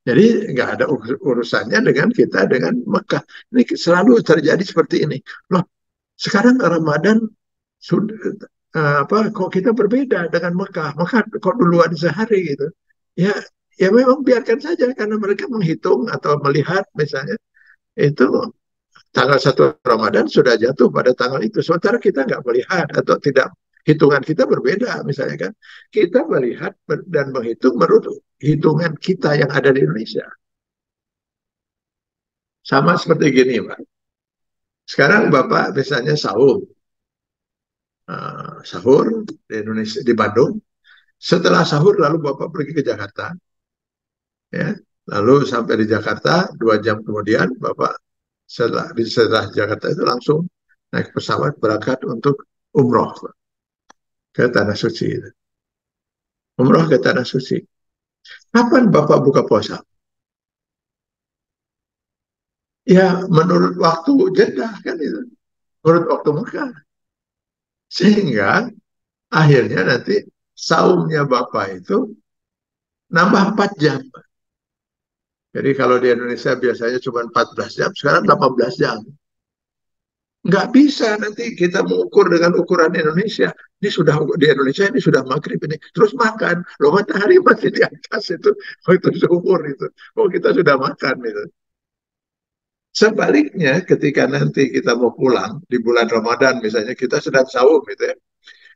Jadi nggak ada urusannya dengan kita dengan Mekah. Ini selalu terjadi seperti ini. Loh, sekarang Ramadan sudah kok kita berbeda dengan Mekah? Mekah kok duluan sehari gitu? Ya memang biarkan saja karena mereka menghitung atau melihat misalnya itu tanggal 1 Ramadan sudah jatuh pada tanggal itu. Sementara kita nggak melihat atau tidak, hitungan kita berbeda misalnya kan. Kita melihat dan menghitung menurut hitungan kita yang ada di Indonesia. Sama seperti gini, Pak. Sekarang Bapak misalnya sahur di Indonesia, di Bandung. Setelah sahur lalu Bapak pergi ke Jakarta. Ya, lalu sampai di Jakarta 2 jam kemudian Bapak setelah Jakarta itu langsung naik pesawat berangkat untuk umroh ke Tanah Suci. umroh ke tanah suci. Kapan Bapak buka puasa? Ya menurut waktu Jeddah kan itu, menurut waktu Mekah. Sehingga akhirnya nanti saumnya Bapak itu nambah 4 jam. Jadi kalau di Indonesia biasanya cuma 14 jam, sekarang 18 jam. Nggak bisa nanti kita mengukur dengan ukuran Indonesia. Ini sudah di Indonesia ini sudah maghrib ini. Terus makan. Loh matahari masih di atas itu. Oh itu zuhur itu. Oh kita sudah makan itu. Sebaliknya ketika nanti kita mau pulang di bulan Ramadan misalnya kita sedang sahur gitu ya.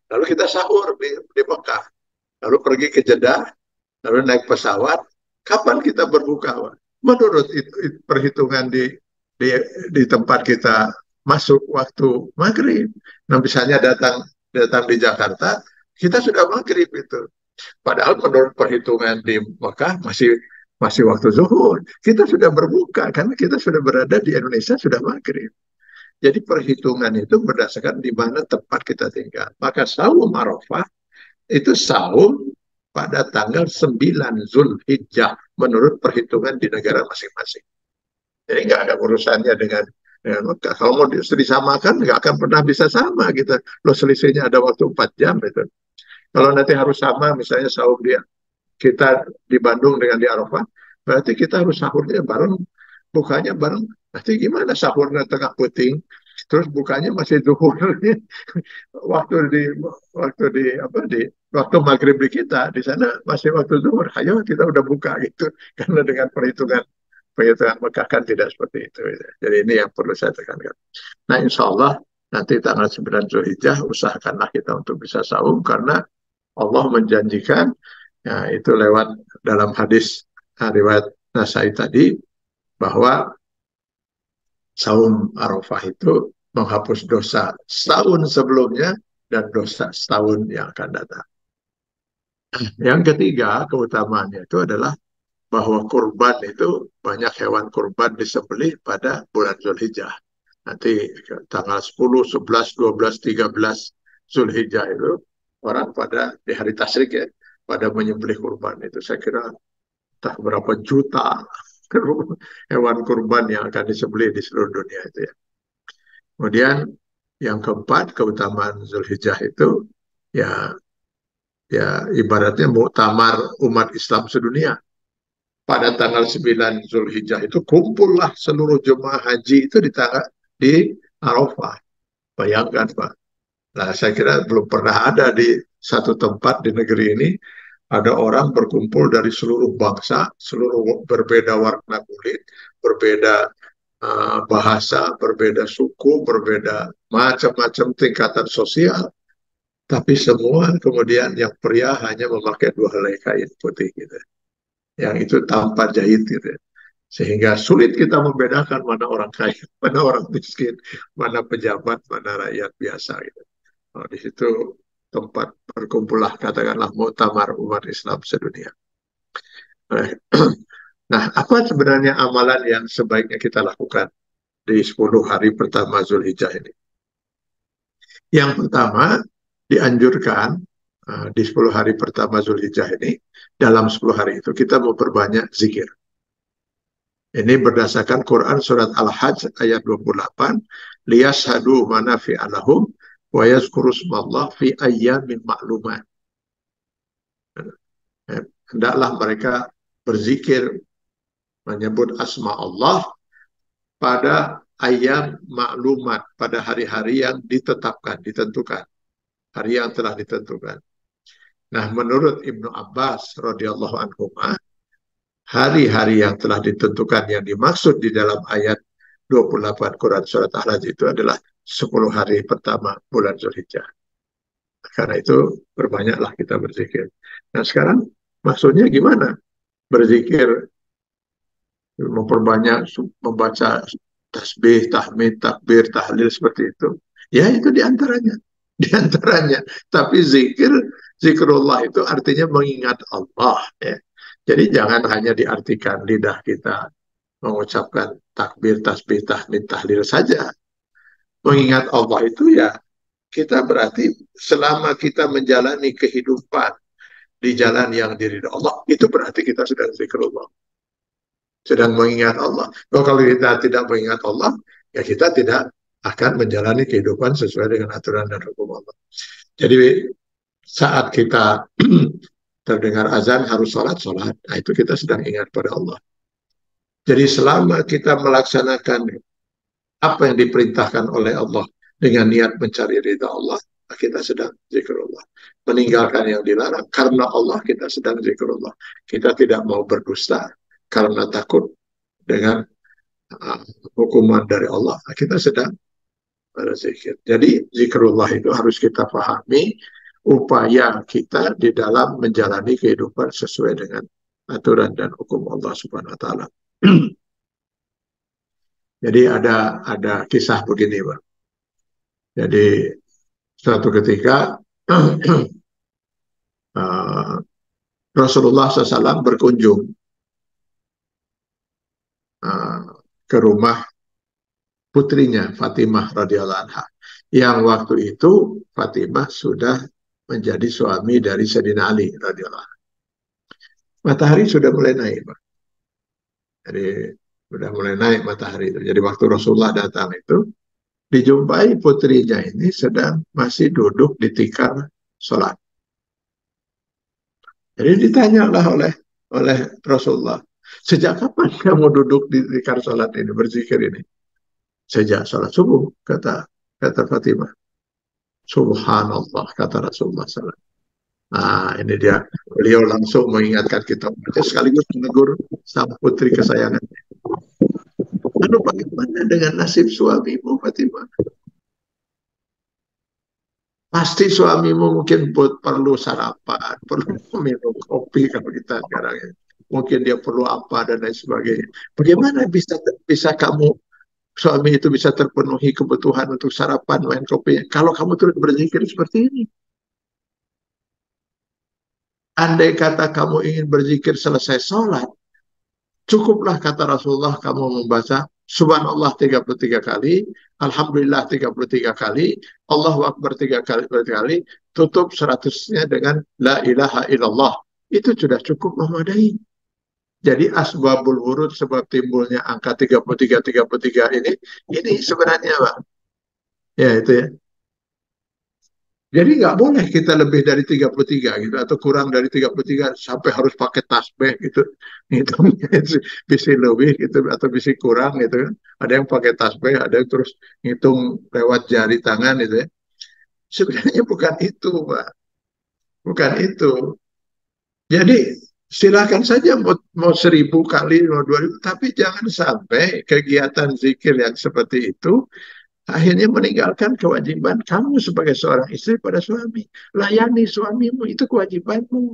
Lalu kita sahur di Mekah. Lalu pergi ke Jeddah. Lalu naik pesawat. Kapan kita berbuka? Menurut perhitungan di di tempat kita masuk waktu maghrib. Nah misalnya datang datang di Jakarta, kita sudah maghrib itu. Padahal menurut perhitungan di Mekah masih masih waktu zuhur. Kita sudah berbuka karena kita sudah berada di Indonesia sudah maghrib. Jadi perhitungan itu berdasarkan di mana tempat kita tinggal. Maka saum Arafah itu saum pada tanggal 9 Zulhijjah menurut perhitungan di negara masing-masing. Jadi nggak ada urusannya dengan Mekah. Kalau mau disamakan nggak akan pernah bisa sama gitu. Lo selisihnya ada waktu 4 jam gitu. Kalau nanti harus sama misalnya sahur dia kita di Bandung dengan di Arafah, berarti kita harus sahurnya bareng, bukanya bareng. Nanti gimana sahurnya tengah puting, terus bukanya masih zuhur. waktu di waktu di apa di waktu maghrib di kita di sana masih waktu zuhur. Ayo kita udah buka gitu. Karena dengan perhitungan Mekah kan tidak seperti itu. Gitu. Jadi ini yang perlu saya tekankan. Nah insya Allah nanti tanggal 9 Zulhijjah usahakanlah kita untuk bisa saum karena Allah menjanjikan ya, itu lewat dalam hadis riwayat Nasai tadi bahwa saum Arafah itu menghapus dosa setahun sebelumnya dan dosa setahun yang akan datang. Yang ketiga keutamaannya itu adalah bahwa kurban itu banyak hewan kurban disembelih pada bulan Zulhijjah. Nanti tanggal 10, 11, 12, 13 Zulhijjah itu orang pada di hari tasyrik ya, pada menyembelih kurban itu. Saya kira entah berapa juta hewan kurban yang akan disembelih di seluruh dunia itu ya. Kemudian yang keempat keutamaan Zulhijjah itu ya ya ibaratnya muktamar umat Islam sedunia. Pada tanggal 9 Zulhijjah itu kumpullah seluruh jemaah haji itu di Arafah. Bayangkan Pak. Nah, saya kira belum pernah ada di satu tempat di negeri ini ada orang berkumpul dari seluruh bangsa, seluruh berbeda warna kulit, berbeda bahasa, berbeda suku, berbeda macam-macam tingkatan sosial, tapi semua kemudian yang pria hanya memakai 2 helai kain putih gitu. Yang itu tanpa jahit gitu. Sehingga sulit kita membedakan mana orang kaya, mana orang miskin, mana pejabat, mana rakyat biasa gitu. Nah, di situ tempat berkumpullah katakanlah muktamar umat Islam sedunia. Nah, apa sebenarnya amalan yang sebaiknya kita lakukan di 10 hari pertama Zulhijjah ini? Yang pertama, dianjurkan di 10 hari pertama Zulhijjah ini, dalam 10 hari itu kita memperbanyak zikir. Ini berdasarkan Quran surat Al-Hajj ayat 28, liyashhadu manafi'a lahum wa yazkuru smallah fi ayyamin ma'lumat. Hendaklah mereka berzikir menyebut asma Allah pada ayam maklumat, pada hari-hari yang ditetapkan, ditentukan. Hari yang telah ditentukan. Nah, menurut Ibnu Abbas radhiyallahu anhu, hari-hari yang telah ditentukan yang dimaksud di dalam ayat 28 Quran surat Al-Hajj itu adalah 10 hari pertama bulan Zulhijjah. Karena itu berbanyaklah kita berzikir. Nah, sekarang maksudnya gimana? Berzikir memperbanyak membaca tasbih, tahmid, takbir, tahlil seperti itu. Ya itu diantaranya. Diantaranya. Tapi zikrullah itu artinya mengingat Allah. Ya. Jadi jangan hanya diartikan lidah kita mengucapkan takbir, tasbih, tahmid, tahlil saja. Mengingat Allah itu ya kita berarti selama kita menjalani kehidupan di jalan yang diridhoi Allah, itu berarti kita sedang zikrullah, sedang mengingat Allah. Kalau kita tidak mengingat Allah, ya kita tidak akan menjalani kehidupan sesuai dengan aturan dan hukum Allah. Jadi saat kita terdengar azan harus sholat. Nah itu kita sedang ingat pada Allah. Jadi selama kita melaksanakan apa yang diperintahkan oleh Allah dengan niat mencari ridha Allah, kita sedang zikrullah. Meninggalkan yang dilarang karena Allah, kita sedang zikrullah. Kita tidak mau berdusta karena takut dengan hukuman dari Allah, kita sedang berzikir. Jadi zikrullah itu harus kita pahami upaya kita di dalam menjalani kehidupan sesuai dengan aturan dan hukum Allah Subhanahu wa taala. Jadi ada kisah begini, Pak. Jadi suatu ketika Rasulullah SAW berkunjung ke rumah putrinya Fatimah radhiyallahu anha, yang waktu itu Fatimah sudah menjadi suami dari Sayyidina Ali radhiyallahu anhu. Matahari sudah mulai naik, Pak. Jadi sudah mulai naik matahari itu. Jadi waktu Rasulullah datang itu dijumpai putrinya ini sedang masih duduk di tikar sholat. Jadi ditanyalah oleh Rasulullah, sejak kapan kamu duduk di tikar sholat ini, berzikir ini? Sejak sholat subuh, kata Fatimah. Subhanallah, kata Rasulullah SAW. Nah, ini dia. Beliau langsung mengingatkan kita, sekaligus menegur sang putri kesayangannya. Lalu bagaimana dengan nasib suamimu, Fatimah? Pasti suamimu mungkin perlu sarapan, perlu minum kopi kalau kita sekarang ya. Mungkin dia perlu apa dan lain sebagainya. Bagaimana bisa kamu, suami itu bisa terpenuhi kebutuhan untuk sarapan, main kopi, kalau kamu terus berzikir seperti ini? Andai kata kamu ingin berzikir selesai sholat, cukuplah kata Rasulullah kamu membaca Subhanallah 33 kali, Alhamdulillah 33 kali, Allahu Akbar 3 kali, tutup 100-nya dengan La ilaha illallah. Itu sudah cukup memadai. Jadi asbabul wurud, sebab timbulnya angka 33 ini sebenarnya, Pak. Ya itu ya. Jadi nggak boleh kita lebih dari 33 gitu, atau kurang dari 33 sampai harus pakai tasbih gitu. Ngitungnya bisa lebih gitu atau bisa kurang gitu kan. Ada yang pakai tasbih, ada yang terus ngitung lewat jari tangan gitu ya. Sebenarnya bukan itu, Pak. Bukan itu. Jadi silakan saja mau 1000 kali, mau 2000, tapi jangan sampai kegiatan zikir yang seperti itu akhirnya meninggalkan kewajiban kamu sebagai seorang istri pada suami. Layani suamimu, itu kewajibanmu.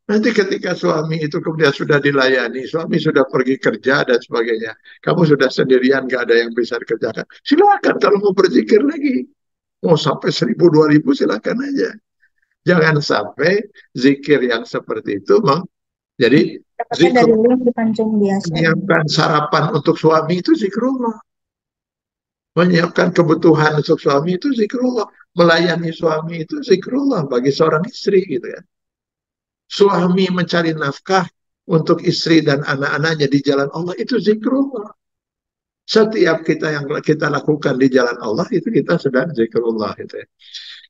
Nanti ketika suami itu kemudian sudah dilayani, suami sudah pergi kerja dan sebagainya, kamu sudah sendirian, gak ada yang bisa dikerjakan, silakan kalau mau berzikir lagi. Mau sampai 1000, 2000 silakan aja. Jangan sampai zikir yang seperti itu, jadi zikir menyiapkan sarapan untuk suami itu zikrullah. Menyiapkan kebutuhan untuk suami itu zikrullah. Melayani suami itu zikrullah bagi seorang istri gitu ya. Suami mencari nafkah untuk istri dan anak-anaknya di jalan Allah itu zikrullah. Setiap yang kita lakukan di jalan Allah itu kita sedang zikrullah gitu ya.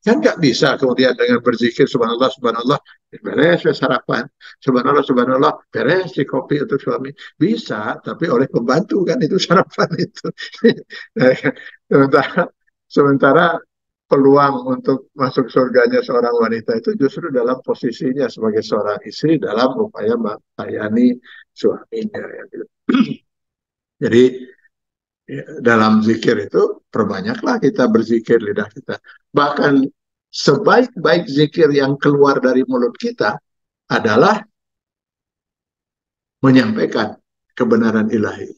Kan nggak bisa kemudian dengan berzikir subhanallah, subhanallah, beres sarapan, subhanallah, subhanallah, beres di kopi untuk suami. Bisa, tapi oleh pembantu kan itu sarapan itu. sementara peluang untuk masuk surganya seorang wanita itu justru dalam posisinya sebagai seorang istri dalam upaya melayani suaminya. Gitu. Jadi dalam zikir itu perbanyaklah kita berzikir lidah kita. Bahkan sebaik-baik zikir yang keluar dari mulut kita adalah menyampaikan kebenaran ilahi,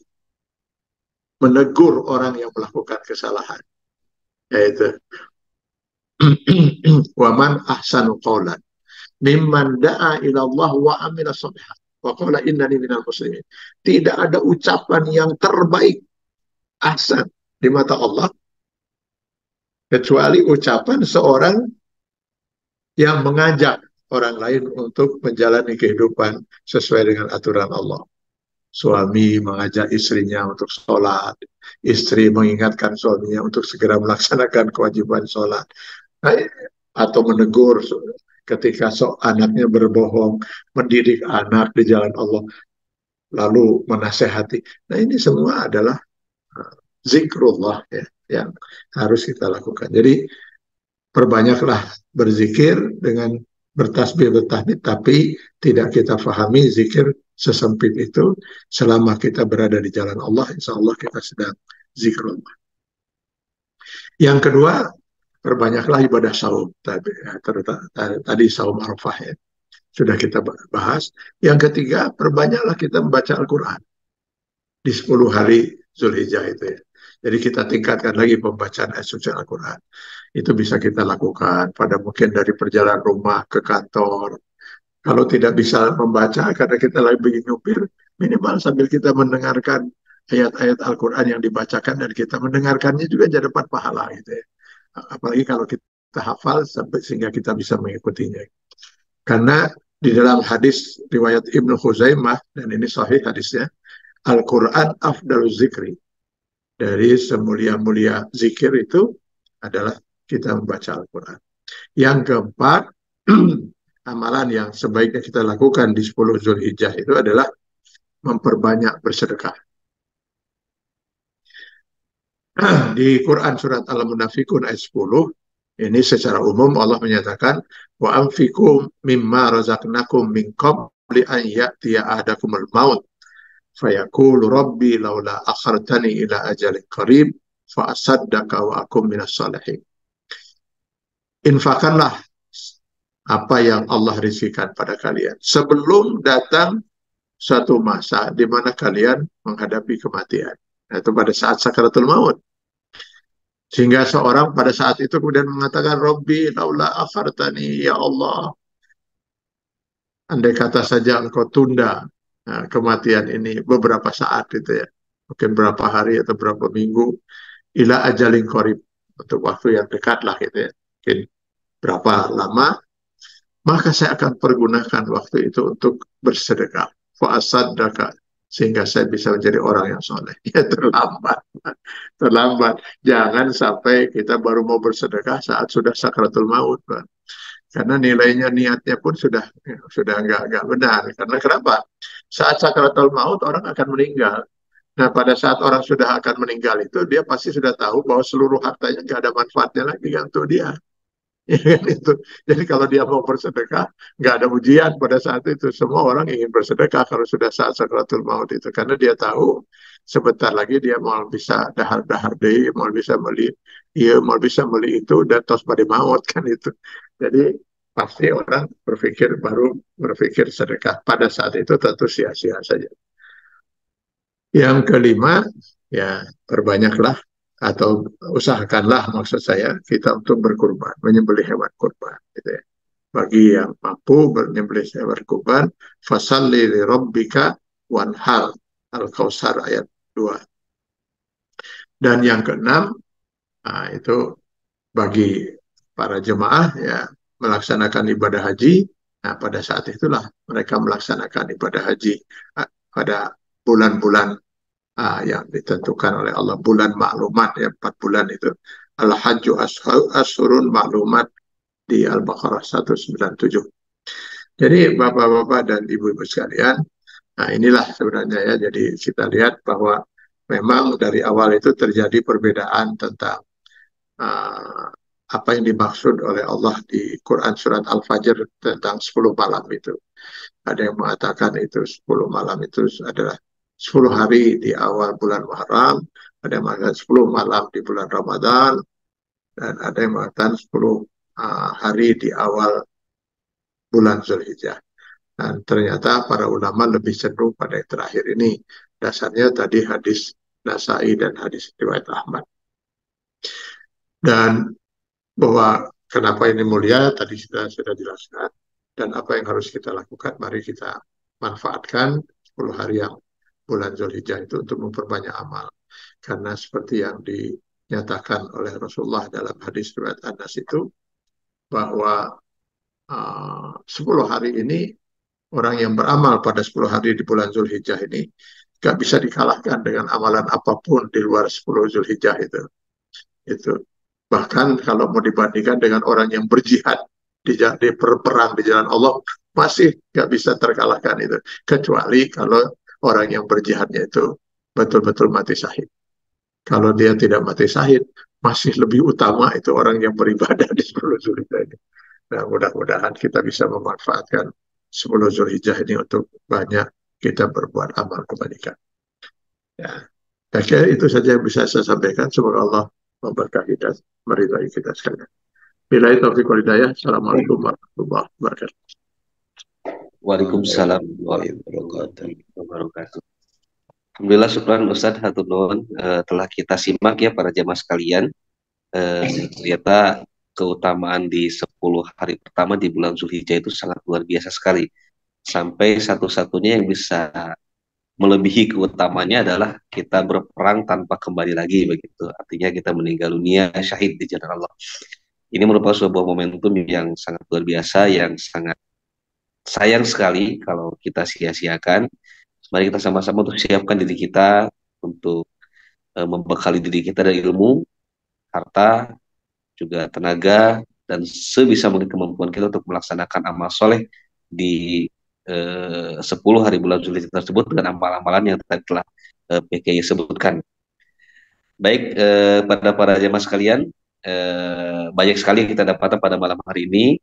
menegur orang yang melakukan kesalahan, yaitu waman ahsanu qawlan mimman da'a ila Allah wa amila shalihan wa qala innani minal muslimin. Tidak ada ucapan yang terbaik ahsan di mata Allah kecuali ucapan seorang yang mengajak orang lain untuk menjalani kehidupan sesuai dengan aturan Allah. Suami mengajak istrinya untuk sholat, istri mengingatkan suaminya untuk segera melaksanakan kewajiban sholat, atau menegur ketika anaknya berbohong, mendidik anak di jalan Allah, lalu menasehati. Nah, ini semua adalah zikrullah ya, yang harus kita lakukan. Jadi perbanyaklah berzikir dengan bertasbih, tapi tidak kita fahami zikir sesempit itu. Selama kita berada di jalan Allah, insya Allah kita sedang zikrullah. Yang kedua, perbanyaklah ibadah saum. Tadi saum Arafah ya, sudah kita bahas. Yang ketiga, perbanyaklah kita membaca Al-Quran di 10 hari Zulhijjah itu ya. Jadi kita tingkatkan lagi pembacaan ayat suci Al-Quran. Itu bisa kita lakukan pada mungkin dari perjalanan rumah ke kantor. Kalau tidak bisa membaca karena kita lagi nyupir, minimal sambil kita mendengarkan ayat-ayat Al-Quran yang dibacakan dan kita mendengarkannya juga jadi dapat pahala gitu ya. Apalagi kalau kita hafal sampai sehingga kita bisa mengikutinya. Karena di dalam hadis riwayat Ibnu Khuzaimah, dan ini sahih hadisnya, Al-Quran afdalu zikri. Dari semulia-mulia zikir itu adalah kita membaca Al-Quran. Yang keempat, amalan yang sebaiknya kita lakukan di 10 Zulhijjah itu adalah memperbanyak bersedekah. Di Quran surat Al-Munafikun ayat 10, ini secara umum Allah menyatakan, wa anfikum mimma razaqnakum min qabli an ya'tiya ahadakumul maut fayaqulu rabbi laula akhartani ila ajalin qarib fa asaddaqa wa akum minas salihin. Infakkanlah apa yang Allah rizkikan pada kalian sebelum datang suatu masa di mana kalian menghadapi kematian, yaitu pada saat sakaratul maut. Sehingga seorang pada saat itu kemudian mengatakan, Rabbi laula akhartani, ya Allah, andai kata saja engkau tunda kematian ini beberapa saat gitu ya, mungkin berapa hari atau berapa minggu, ila ajalin qarib, untuk waktu yang dekat lah gitu ya, mungkin berapa lama, maka saya akan pergunakan waktu itu untuk bersedekah, fa'asaddaka, sehingga saya bisa menjadi orang yang soleh. Ya terlambat, terlambat. Jangan sampai kita baru mau bersedekah saat sudah sakaratul maut, Pak. Karena nilainya, niatnya pun sudah nggak benar. Karena kenapa? Saat sakaratul maut orang akan meninggal. Nah, pada saat orang sudah akan meninggal itu, dia pasti sudah tahu bahwa seluruh hartanya nggak ada manfaatnya lagi untuk dia. Ya kan itu. Jadi kalau dia mau bersedekah, nggak ada ujian pada saat itu. Semua orang ingin bersedekah kalau sudah saat sakaratul maut itu. Karena dia tahu sebentar lagi dia mau bisa dahar-dahar deh, mau bisa beli, iya mau bisa beli itu, dan tos pada maut kan itu. Jadi pasti orang baru berpikir sedekah. Pada saat itu tentu sia-sia saja. Yang kelima, ya perbanyaklah atau usahakanlah maksud saya kita untuk berkurban, menyembelih hewan kurban gitu ya. Bagi yang mampu menyembelih hewan kurban, fasalli li rabbika wanhar, Al-Kautsar ayat 2. Dan yang keenam, itu bagi para jemaah ya melaksanakan ibadah haji. Nah, pada saat itulah mereka melaksanakan ibadah haji pada bulan-bulan yang ditentukan oleh Allah, bulan maklumat ya, 4 bulan itu. Al-Hajju Ashurun maklumat di Al-Baqarah 197. Jadi Bapak-bapak dan Ibu-ibu sekalian, nah inilah sebenarnya ya, jadi kita lihat bahwa memang dari awal itu terjadi perbedaan tentang apa yang dimaksud oleh Allah di Quran surat Al-Fajr tentang 10 malam itu. Ada yang mengatakan itu 10 malam itu adalah 10 hari di awal bulan Muharram, ada yang mengatakan 10 malam di bulan Ramadan, dan ada yang mengatakan 10 hari di awal bulan Zulhijjah. Dan ternyata para ulama lebih cenderung pada yang terakhir ini. Dasarnya tadi hadis Nasai dan hadis riwayat Ahmad. Dan bahwa kenapa ini mulia tadi kita sudah jelaskan. Dan apa yang harus kita lakukan, mari kita manfaatkan 10 hari yang bulan Zulhijjah itu untuk memperbanyak amal. Karena seperti yang dinyatakan oleh Rasulullah dalam hadis riwayat Anas itu, bahwa 10 hari ini, orang yang beramal pada 10 hari di bulan Zulhijjah ini gak bisa dikalahkan dengan amalan apapun di luar 10 Zulhijjah itu. Bahkan kalau mau dibandingkan dengan orang yang berjihad di perang di jalan Allah, masih gak bisa terkalahkan itu. Kecuali kalau orang yang berjihadnya itu betul-betul mati syahid. Kalau dia tidak mati syahid, masih lebih utama itu orang yang beribadah di 10 Zulhijjah ini. Nah, mudah-mudahan kita bisa memanfaatkan 10 Zulhijjah ini untuk banyak kita berbuat amal kebaikan. Ya, saya kira itu saja yang bisa saya sampaikan. Semoga Allah memberkahi dan meridai kita sekalian. Bila taufiq wal hidayah. Assalamualaikum warahmatullahi wabarakatuh. Waalaikumsalam warahmatullahi wabarakatuh. Alhamdulillah, syukran Ustadz hatur nuhun, telah kita simak ya para jamaah sekalian. Ternyata keutamaan di 10 hari pertama di bulan Zulhijjah itu sangat luar biasa sekali. Sampai satu-satunya yang bisa melebihi keutamanya adalah kita berperang tanpa kembali lagi begitu. Artinya kita meninggal dunia syahid di jalan Allah. Ini merupakan sebuah momentum yang sangat luar biasa, yang sangat sayang sekali kalau kita sia-siakan. Mari kita sama-sama untuk siapkan diri kita untuk membekali diri kita dari ilmu, harta, juga tenaga, dan sebisa mungkin kemampuan kita untuk melaksanakan amal soleh di 10 hari bulan Zulhijjah tersebut dengan amalan-amalan yang tadi telah PKI sebutkan. Baik, pada para jemaah sekalian, banyak sekali yang kita dapatkan pada malam hari ini.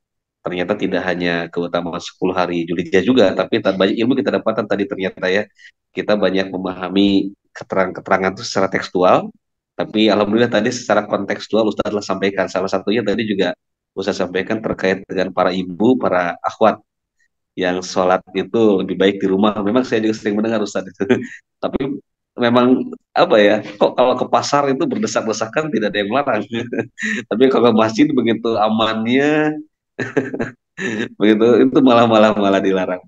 Ternyata tidak hanya keutamaan 10 hari Zulhijjah juga, tapi banyak ilmu kita dapatkan tadi ternyata ya. Kita banyak memahami keterangan-keterangan itu secara tekstual, tapi alhamdulillah tadi secara kontekstual Ustaz telah sampaikan. Salah satunya tadi juga Ustaz sampaikan terkait dengan para ibu, para akhwat yang sholat itu lebih baik di rumah. Memang saya juga sering mendengar Ustaz itu. Tapi memang apa ya, kok kalau ke pasar itu berdesak-desakan tidak ada yang melarang. Tapi kalau ke masjid begitu amannya, begitu itu malah dilarang.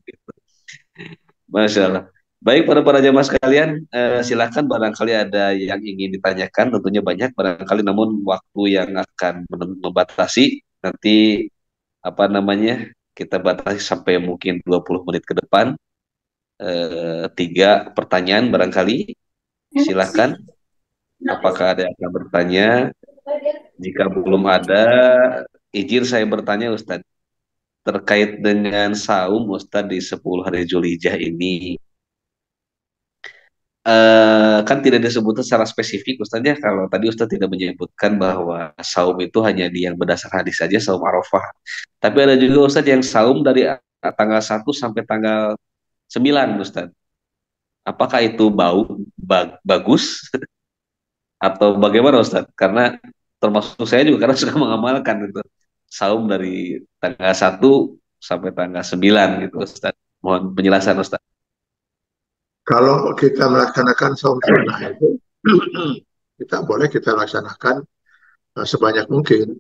Masya Allah. Baik para jamaah sekalian, silakan barangkali ada yang ingin ditanyakan, tentunya banyak barangkali, namun waktu yang akan membatasi nanti apa namanya kita batasi sampai mungkin 20 menit ke depan. 3 pertanyaan barangkali, silakan. Apakah ada yang akan bertanya? Jika belum ada, izin saya bertanya Ustadz terkait dengan saum Ustadz di 10 hari Zulhijjah ini. Kan tidak disebutkan secara spesifik Ustadz ya, kalau tadi Ustadz tidak menyebutkan bahwa saum itu hanya di yang berdasar hadis saja, saum Arafah. Tapi ada juga Ustadz yang saum dari tanggal 1 sampai tanggal 9 Ustadz. Apakah itu bagus atau bagaimana Ustadz? Karena termasuk saya juga karena suka mengamalkan itu saum dari tanggal 1 sampai tanggal 9 gitu Ustadz. Mohon penjelasan Ustadz. Kalau kita melaksanakan saum sunnah itu, kita laksanakan sebanyak mungkin.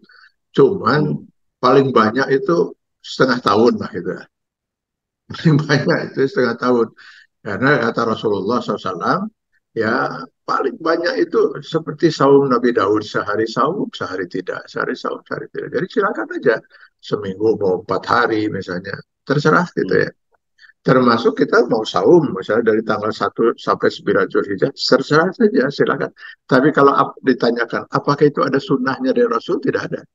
Cuman paling banyak itu setengah tahun lah gitu. Paling banyak itu setengah tahun. Karena kata Rasulullah SAW, ya paling banyak itu seperti saum Nabi Daud, sehari saum, sehari tidak, sehari saum, sehari tidak. Jadi silakan aja, seminggu mau 4 hari misalnya, terserah gitu ya. Termasuk kita mau saum, misalnya dari tanggal 1 sampai 9 Zulhijjah, terserah saja, silakan. Tapi kalau ditanyakan, apakah itu ada sunnahnya dari Rasul? Tidak ada.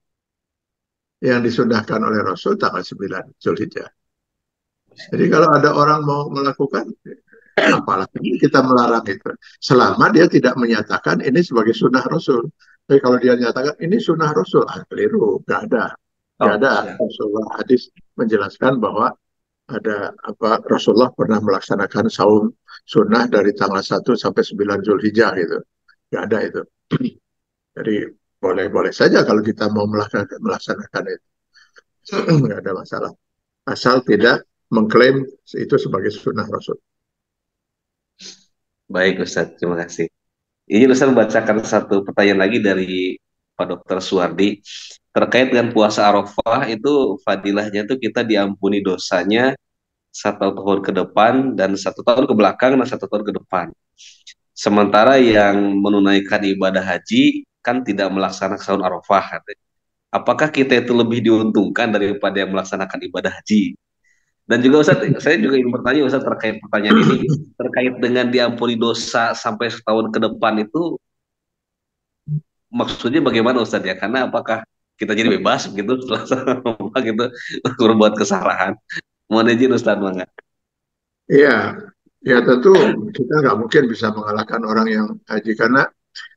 Yang disunnahkan oleh Rasul tanggal 9 Zulhijjah. Jadi kalau ada orang mau melakukan, apalagi kita melarang itu. Selama dia tidak menyatakan ini sebagai sunnah Rasul. Tapi kalau dia menyatakan ini sunnah Rasul, keliru, nggak ada. Nggak ada. Rasulullah hadis menjelaskan bahwa ada Rasulullah pernah melaksanakan saum sunnah dari tanggal 1 sampai 9 Zulhijjah gitu. Nggak ada itu. Jadi boleh-boleh saja kalau kita mau melaksanakan itu. Nggak ada masalah. Asal tidak mengklaim itu sebagai sunnah Rasul. Baik Ustadz, terima kasih. Ini Ustadz membacakan satu pertanyaan lagi dari Pak Dr. Suwardi. Terkait dengan puasa Arafah itu fadilahnya itu kita diampuni dosanya 1 tahun ke depan dan 1 tahun ke belakang dan 1 tahun ke depan. Sementara yang menunaikan ibadah haji kan tidak melaksanakan saum Arafah. apakah kita itu lebih diuntungkan daripada yang melaksanakan ibadah haji? Dan juga Ustaz, saya juga ingin bertanya Ustaz terkait pertanyaan ini, terkait dengan diampuni dosa sampai setahun ke depan itu maksudnya bagaimana Ustaz ya? Karena apakah kita jadi bebas gitu setelah gitu berbuat kesalahan? Mohon izin Ustaz Mangga. Iya, ya tentu kita nggak mungkin bisa mengalahkan orang yang haji karena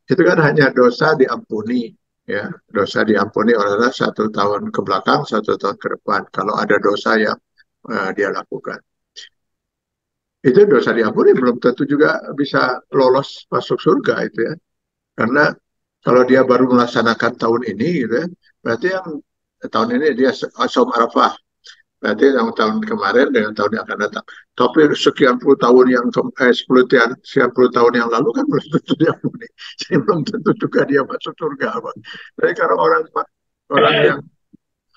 itu kan hanya dosa diampuni, ya dosa diampuni oleh Allah 1 tahun ke belakang, 1 tahun ke depan. Kalau ada dosa yang dia lakukan, itu dosa diampuni belum tentu juga bisa lolos masuk surga itu ya. Karena kalau dia baru melaksanakan tahun ini gitu ya, berarti yang tahun ini dia Saum Arafah. Berarti yang tahun kemarin dengan tahun yang akan datang. Tapi sekian puluh tahun yang 10 tahun yang lalu kan belum tentu dia muni. Jadi belum tentu juga dia masuk surga. Bang. Jadi kalau orang yang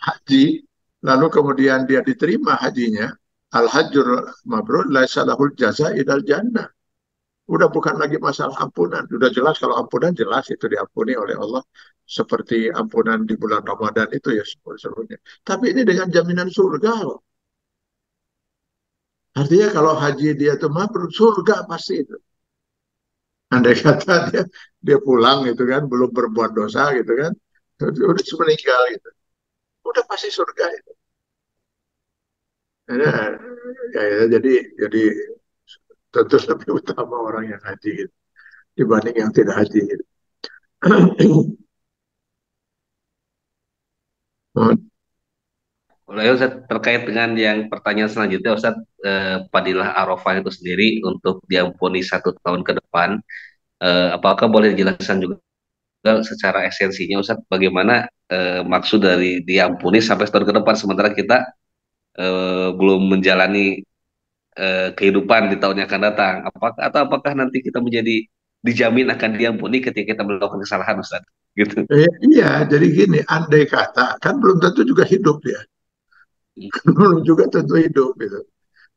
haji lalu kemudian dia diterima hajinya, al hajjur mabrur laisa lahul jaza idal jannah. Udah bukan lagi masalah ampunan. Udah jelas kalau ampunan jelas itu diampuni oleh Allah. Seperti ampunan di bulan Ramadan itu ya seluruhnya. Tapi ini dengan jaminan surga loh. Artinya kalau haji dia itu mabrur, surga pasti itu. Andai kata dia pulang gitu kan, belum berbuat dosa gitu kan, udah meninggal gitu. Udah pasti surga itu. Ya, jadi tentu lebih utama orang yang haji gitu, dibanding yang tidak haji gitu. Oleh Ustaz, terkait dengan yang pertanyaan selanjutnya Ustaz, Fadilah Arafah itu sendiri untuk diampuni 1 tahun ke depan, apakah boleh dijelaskan juga secara esensinya Ustaz, bagaimana maksud dari diampuni sampai setahun ke depan sementara kita belum menjalani kehidupan di tahun yang akan datang, apakah nanti kita menjadi dijamin akan diampuni ketika kita melakukan kesalahan Ustaz, gitu. Iya, jadi gini, andai kata kan belum tentu juga hidup ya, belum juga tentu hidup gitu.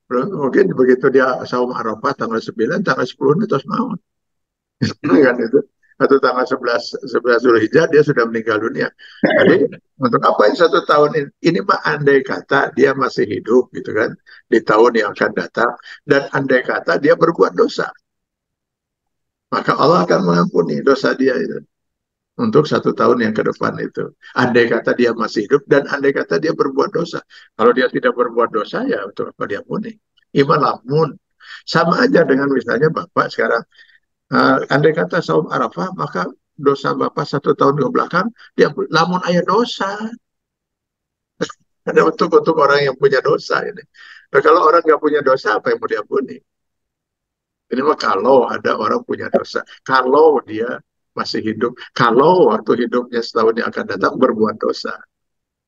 Mungkin begitu dia saum Arafah tanggal 9, tanggal 10 itu terus mau. Kan itu. Atau tanggal 11 Zulhijjah dia sudah meninggal dunia. Jadi untuk apa yang 1 tahun ini? Ini mah andai kata dia masih hidup gitu kan di tahun yang akan datang dan andai kata dia berbuat dosa, maka Allah akan mengampuni dosa dia itu untuk 1 tahun yang ke depan itu. Andai kata dia masih hidup dan andai kata dia berbuat dosa. Kalau dia tidak berbuat dosa ya untuk apa dia ampuni? Iman lamun. Sama aja dengan misalnya Bapak sekarang, andai kata saum Arafah, maka dosa Bapak 1 tahun ke belakang, dia lamun ayat dosa. Ada untuk orang yang punya dosa ini. Nah, kalau orang nggak punya dosa, apa yang mau diampuni? Ini mah kalau ada orang punya dosa. Kalau dia masih hidup. Kalau waktu hidupnya setahun yang akan datang berbuat dosa.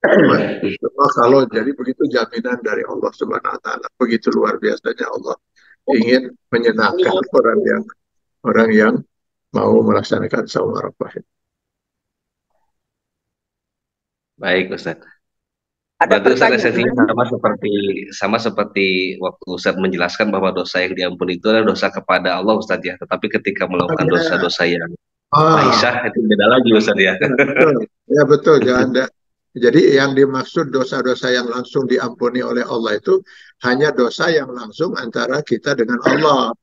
Cuma kalau jadi begitu jaminan dari Allah Subhanahu Wa Taala. Begitu luar biasanya Allah ingin menyenangkan orang yang mau melaksanakan saum Arafah. Baik Ustaz. Ada Berarti Ustaz esensinya pertanyaan. sama seperti waktu Ustaz menjelaskan bahwa dosa yang diampuni itu adalah dosa kepada Allah Ustaz ya. Tetapi ketika melakukan Ya, dosa-dosa yang ah, Aisyah itu beda lagi Ustaz ya. ya betul, ya betul. Jangan jadi yang dimaksud dosa-dosa yang langsung diampuni oleh Allah itu hanya dosa yang langsung antara kita dengan Allah.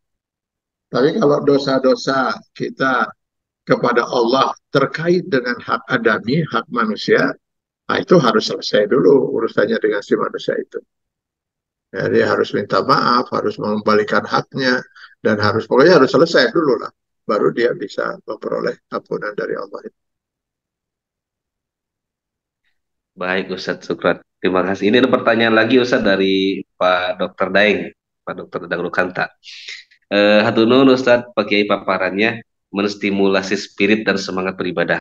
Tapi kalau dosa-dosa kita kepada Allah terkait dengan hak adami, hak manusia, nah itu harus selesai dulu urusannya dengan si manusia itu. Jadi harus minta maaf, harus mengembalikan haknya, dan pokoknya harus selesai dulu lah. Baru dia bisa memperoleh ampunan dari Allah. Baik Ustaz Sukrat. Terima kasih. Ini ada pertanyaan lagi Ustaz dari Pak Dr. Daeng, Pak Dr. Daeng Rukanta. Hatunun Ustaz pakai paparannya menstimulasi spirit dan semangat beribadah.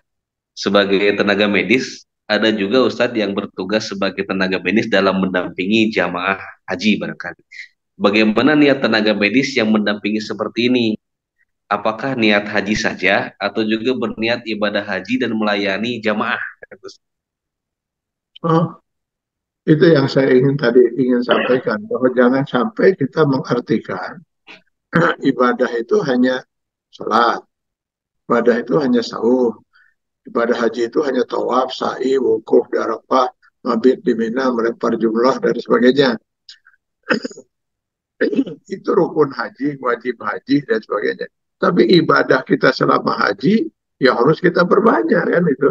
Sebagai tenaga medis, ada juga Ustadz yang bertugas sebagai tenaga medis dalam mendampingi jamaah haji barangkali. Bagaimana niat tenaga medis yang mendampingi seperti ini? Apakah niat haji saja atau juga berniat ibadah haji dan melayani jamaah? Oh, itu yang saya ingin sampaikan bahwa jangan sampai kita mengartikan ibadah itu hanya salat, ibadah itu hanya saum, Ibadah haji itu hanya tawaf, sa'i, wukuf di Arafah, mabit di Mina, melempar jumrah dan sebagainya. Itu rukun haji, wajib haji dan sebagainya. Tapi ibadah kita selama haji ya harus kita perbanyak kan itu.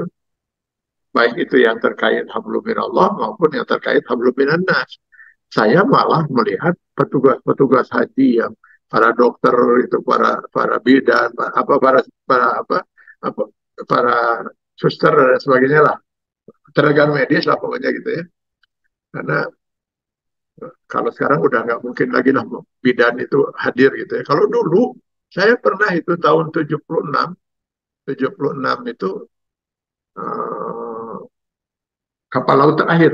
Baik itu yang terkait hablum minallah maupun yang terkait hablum minannas. Saya malah melihat petugas-petugas haji yang para dokter itu, para bidan, apa para suster dan sebagainya lah, tenaga medis lah pokoknya gitu ya. Karena kalau sekarang udah nggak mungkin lagi lah bidan itu hadir gitu ya. Kalau dulu saya pernah itu tahun 76 itu eh, kapal laut terakhir,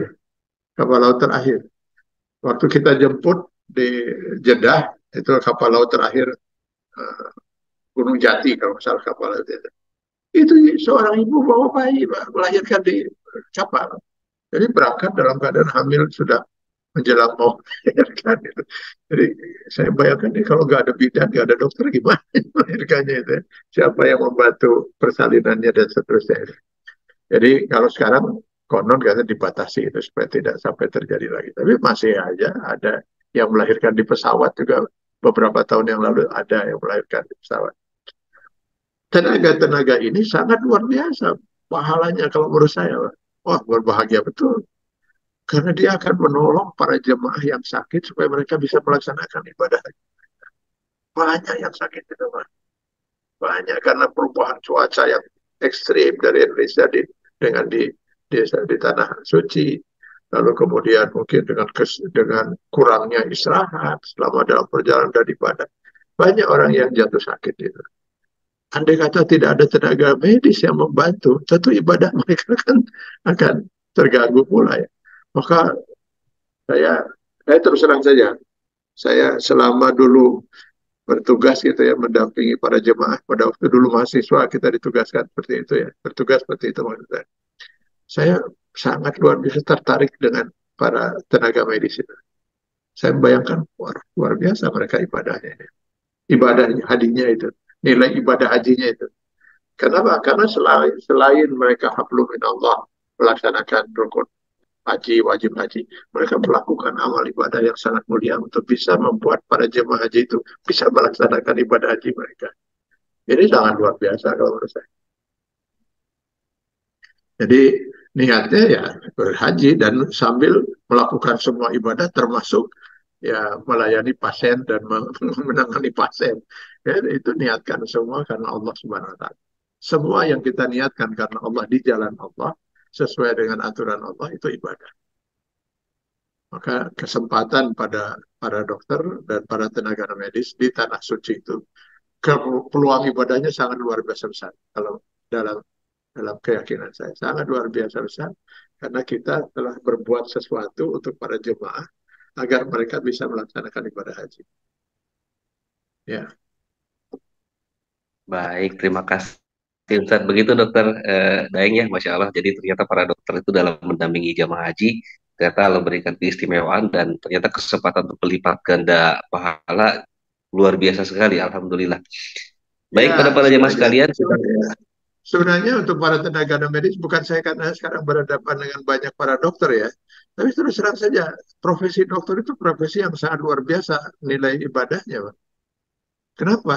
kapal laut terakhir. Waktu kita jemput di Jeddah itu kapal laut terakhir eh, Gunung Jati kalau misalnya kapal laut itu. Itu seorang ibu bawa bayi melahirkan di kapal. Jadi berangkat dalam keadaan hamil sudah menjelang mau melahirkan itu. Jadi saya bayangkan nih kalau nggak ada bidan, nggak ada dokter gimana melahirkannya itu. Siapa yang membantu persalinannya dan seterusnya. Jadi kalau sekarang konon katanya dibatasi itu supaya tidak sampai terjadi lagi. Tapi masih aja ada yang melahirkan di pesawat juga beberapa tahun yang lalu ada yang melahirkan di pesawat. Tenaga-tenaga ini sangat luar biasa pahalanya kalau menurut saya. Wah, berbahagia betul. Karena dia akan menolong para jemaah yang sakit supaya mereka bisa melaksanakan ibadah. Banyak yang sakit itu, Pak. Banyak karena perubahan cuaca yang ekstrim dari Indonesia dengan di tanah suci. Lalu kemudian mungkin dengan kurangnya istirahat selama dalam perjalanan dari ibadah. Banyak orang yang jatuh sakit itu. Andai kata tidak ada tenaga medis yang membantu, tentu ibadah mereka kan akan terganggu pula ya. Maka saya, saya terus terang saja, saya selama dulu bertugas gitu ya, mendampingi para jemaah, pada waktu dulu mahasiswa kita ditugaskan seperti itu ya, bertugas seperti itu maksudnya. Saya sangat luar biasa tertarik dengan para tenaga medis itu. Saya membayangkan, wah, luar biasa mereka ibadahnya. Ibadahnya, hajinya itu. Nilai ibadah hajinya itu. Kenapa? Karena selain mereka hablum Allah melaksanakan rukun haji, wajib haji, mereka melakukan amal ibadah yang sangat mulia untuk bisa membuat para jemaah haji itu bisa melaksanakan ibadah haji mereka. Ini sangat luar biasa kalau menurut saya. Jadi niatnya ya berhaji dan sambil melakukan semua ibadah termasuk ya melayani pasien dan menangani pasien. Ya, itu niatkan semua karena Allah Subhanahu wa taala. Semua yang kita niatkan karena Allah di jalan Allah sesuai dengan aturan Allah itu ibadah. Maka kesempatan pada para dokter dan para tenaga medis di tanah suci itu peluang ibadahnya sangat luar biasa besar kalau dalam dalam keyakinan saya sangat luar biasa besar karena kita telah berbuat sesuatu untuk para jemaah agar mereka bisa melaksanakan ibadah haji. Ya, Baik, terima kasih Ustaz. Begitu Dokter Daeng ya, Masya Allah. Jadi ternyata para dokter itu dalam mendampingi jamaah haji, ternyata Allah berikan keistimewaan dan ternyata kesempatan untuk melipat ganda pahala luar biasa sekali. Alhamdulillah. Baik pada ya para jamaah sebenarnya, sekalian, sebenarnya untuk para tenaga medis bukan saya karena sekarang berhadapan dengan banyak para dokter ya, tapi terus terang saja profesi dokter itu profesi yang sangat luar biasa nilai ibadahnya, Pak. Kenapa?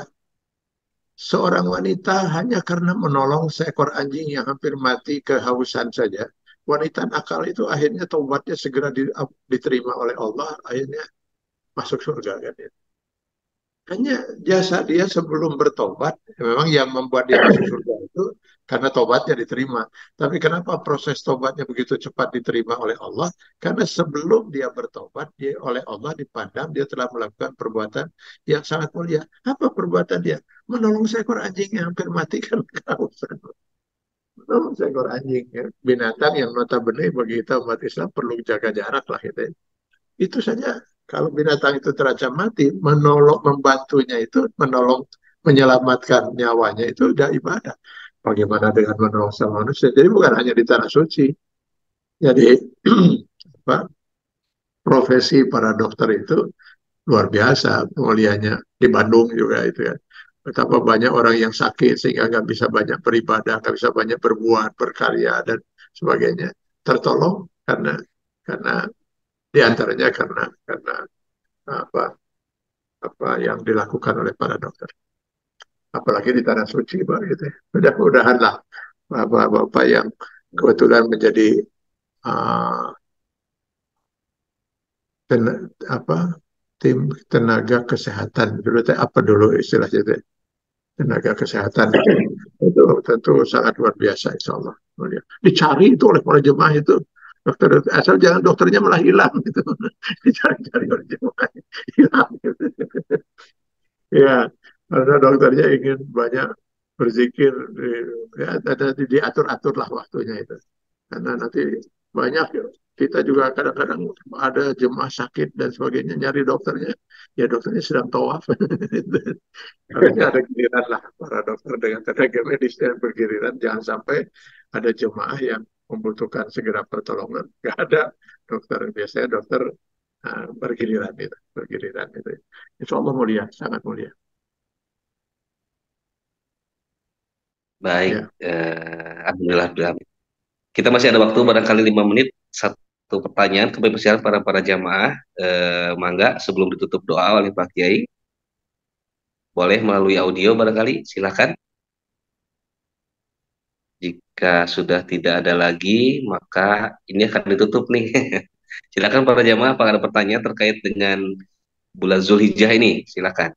Seorang wanita hanya karena menolong seekor anjing yang hampir mati kehausan saja, wanita nakal itu akhirnya taubatnya segera diterima oleh Allah, akhirnya masuk surga kan ya. Hanya jasa dia sebelum bertobat, memang yang membuat dia masuk surga itu karena tobatnya diterima. Tapi kenapa proses tobatnya begitu cepat diterima oleh Allah? Karena sebelum dia bertobat, dia oleh Allah dipandang dia telah melakukan perbuatan yang sangat mulia. Apa perbuatan dia? Menolong seekor anjing yang hampir mati kan kehausan. Menolong seekor anjing, ya. Binatang yang notabene bagi kita umat Islam perlu jaga jarak lah gitu ya. Itu saja kalau binatang itu terancam mati, menolong membantunya itu menolong menyelamatkan nyawanya itu udah ibadah. Bagaimana dengan menolong sama manusia? Jadi bukan hanya di tanah suci. Jadi apa, profesi para dokter itu luar biasa mulianya di Bandung juga itu kan. Betapa banyak orang yang sakit sehingga nggak bisa banyak beribadah, nggak bisa banyak berbuat, berkarya dan sebagainya. Tertolong karena diantaranya karena apa apa yang dilakukan oleh para dokter. Apalagi di tanah suci, Pak, gitu ya. Mudah-mudahan lah bapak-bapak yang kebetulan menjadi uh, apa tim tenaga kesehatan dulu apa dulu istilahnya itu, tenaga kesehatan itu tentu sangat luar biasa, insya Allah. Dicari itu oleh para jemaah itu dokter, asal jangan dokternya malah hilang gitu. Dicari-cari oleh jemaah hilang gitu. Ya, karena dokternya ingin banyak berzikir, ya, dan diatur-atur lah waktunya itu. Karena nanti banyak ya, kita juga kadang-kadang ada jemaah sakit dan sebagainya, nyari dokternya, ya dokternya sedang tawaf. Harusnya ada giliran lah para dokter dengan tenaga medis yang bergiliran, jangan sampai ada jemaah yang membutuhkan segera pertolongan. Gak ada dokter, biasanya dokter bergiliran itu, bergiliran itu. Insya Allah mulia, sangat mulia. Baik, Ya. alhamdulillah. Kita masih ada waktu barangkali 5 menit. Satu pertanyaan kepercayaan para jamaah. Mangga sebelum ditutup doa oleh Pak Kiai, boleh melalui audio barangkali. Silakan. Jika sudah tidak ada lagi, maka ini akan ditutup nih. Silakan para jamaah, apakah ada pertanyaan terkait dengan bulan Zulhijjah ini? Silakan.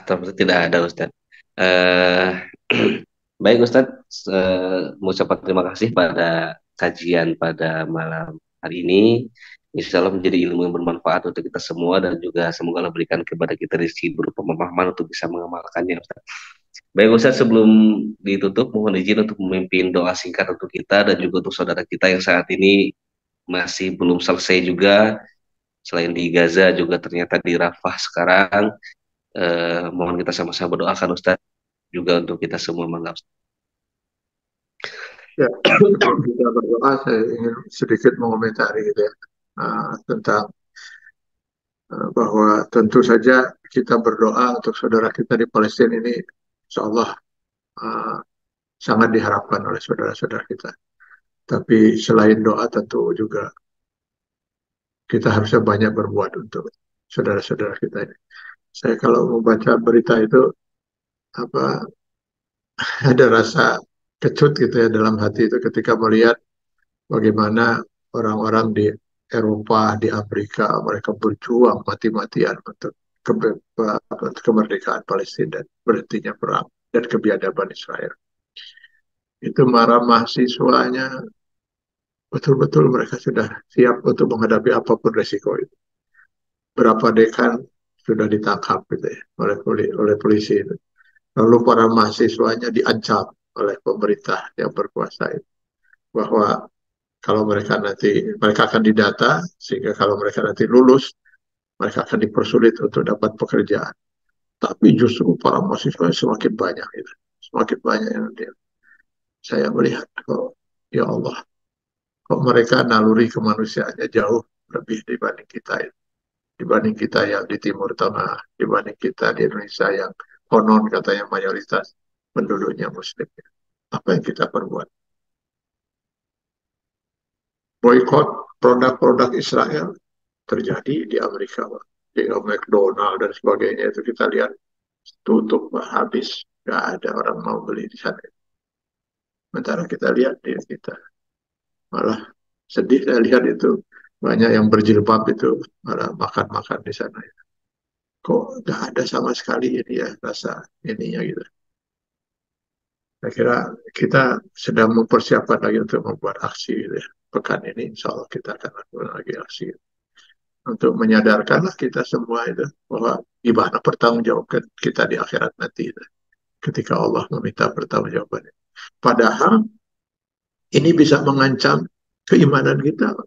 Ternyata tidak ada Ustaz. Eh, Baik Ustadz, mengucapkan terima kasih pada kajian pada malam hari ini. Insya Allah menjadi ilmu yang bermanfaat untuk kita semua dan juga semoga Allah berikan kepada kita rezeki berupa pemahaman untuk bisa mengamalkannya Ustadz. Baik Ustadz, sebelum ditutup mohon izin untuk memimpin doa singkat untuk kita dan juga untuk saudara kita yang saat ini masih belum selesai juga. Selain di Gaza juga ternyata di Rafah sekarang. Mohon kita sama-sama berdoakan Ustadz juga untuk kita semua Mangga. Ya, sebelum kita berdoa, saya ingin sedikit mengomentari gitu ya, tentang bahwa tentu saja kita berdoa untuk saudara kita di Palestina ini, insya Allah uh, sangat diharapkan oleh saudara-saudara kita. Tapi selain doa tentu juga kita harusnya banyak berbuat untuk saudara-saudara kita ini. Saya kalau membaca berita itu apa ada rasa kecut gitu ya dalam hati itu ketika melihat bagaimana orang-orang di Eropa, di Amerika, mereka berjuang mati-matian untuk kemerdekaan Palestina dan berhentinya perang dan kebiadaban Israel. Itu marah mahasiswanya, betul-betul mereka sudah siap untuk menghadapi apapun resiko itu. Berapa dekan sudah ditangkap gitu ya, oleh polisi itu. Lalu para mahasiswanya diancam oleh pemerintah yang berkuasa itu bahwa kalau mereka akan didata sehingga kalau mereka nanti lulus mereka akan dipersulit untuk dapat pekerjaan. Tapi justru para mahasiswa semakin banyak itu, semakin banyak yang dia. Saya melihat kok ya Allah, kok mereka naluri kemanusiaannya jauh lebih dibanding kita itu. Dibanding kita yang di Timur Tengah, dibanding kita di Indonesia yang konon katanya mayoritas penduduknya Muslim. Apa yang kita perbuat? Boykot produk-produk Israel terjadi di Amerika, di McDonald dan sebagainya itu kita lihat tutup habis, nggak ada orang mau beli di sana. Sementara kita lihat di kita malah sedih saya lihat itu banyak yang berjilbab itu malah makan-makan di sana. Kok nggak ada sama sekali ini ya rasa ininya gitu. Saya kira kita sedang mempersiapkan lagi untuk membuat aksi gitu ya. Pekan ini insya Allah kita akan lakukan lagi aksi untuk menyadarkanlah kita semua itu bahwa gimana pertanggungjawaban kita di akhirat nanti itu, ketika Allah meminta pertanggungjawabannya. Padahal ini bisa mengancam keimanan kita.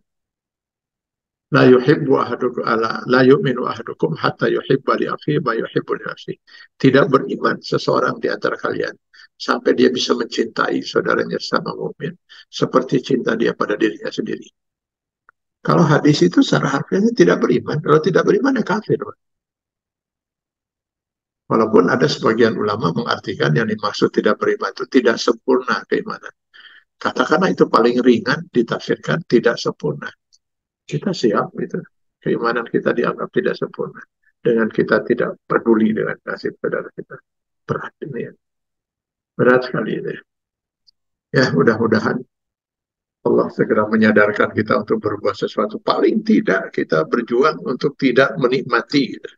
La yuhibbu ahadukum la yu'minu ahadukum hatta yuhibba li akhihi ma yuhibbu li nafsihi. Tidak beriman seseorang di antara kalian sampai dia bisa mencintai saudaranya sama mukmin seperti cinta dia pada dirinya sendiri. Kalau hadis itu secara harfiahnya tidak beriman. Kalau tidak beriman ya kafir. Walaupun ada sebagian ulama mengartikan yang dimaksud tidak beriman itu tidak sempurna keimanan. Katakanlah itu paling ringan ditafsirkan tidak sempurna. Kita siap itu. Keimanan kita dianggap tidak sempurna. Dengan kita tidak peduli dengan nasib saudara kita. Berat ini ya. Berat sekali ini. Ya mudah-mudahan Allah segera menyadarkan kita untuk berbuat sesuatu. Paling tidak kita berjuang untuk tidak menikmati. Gitu.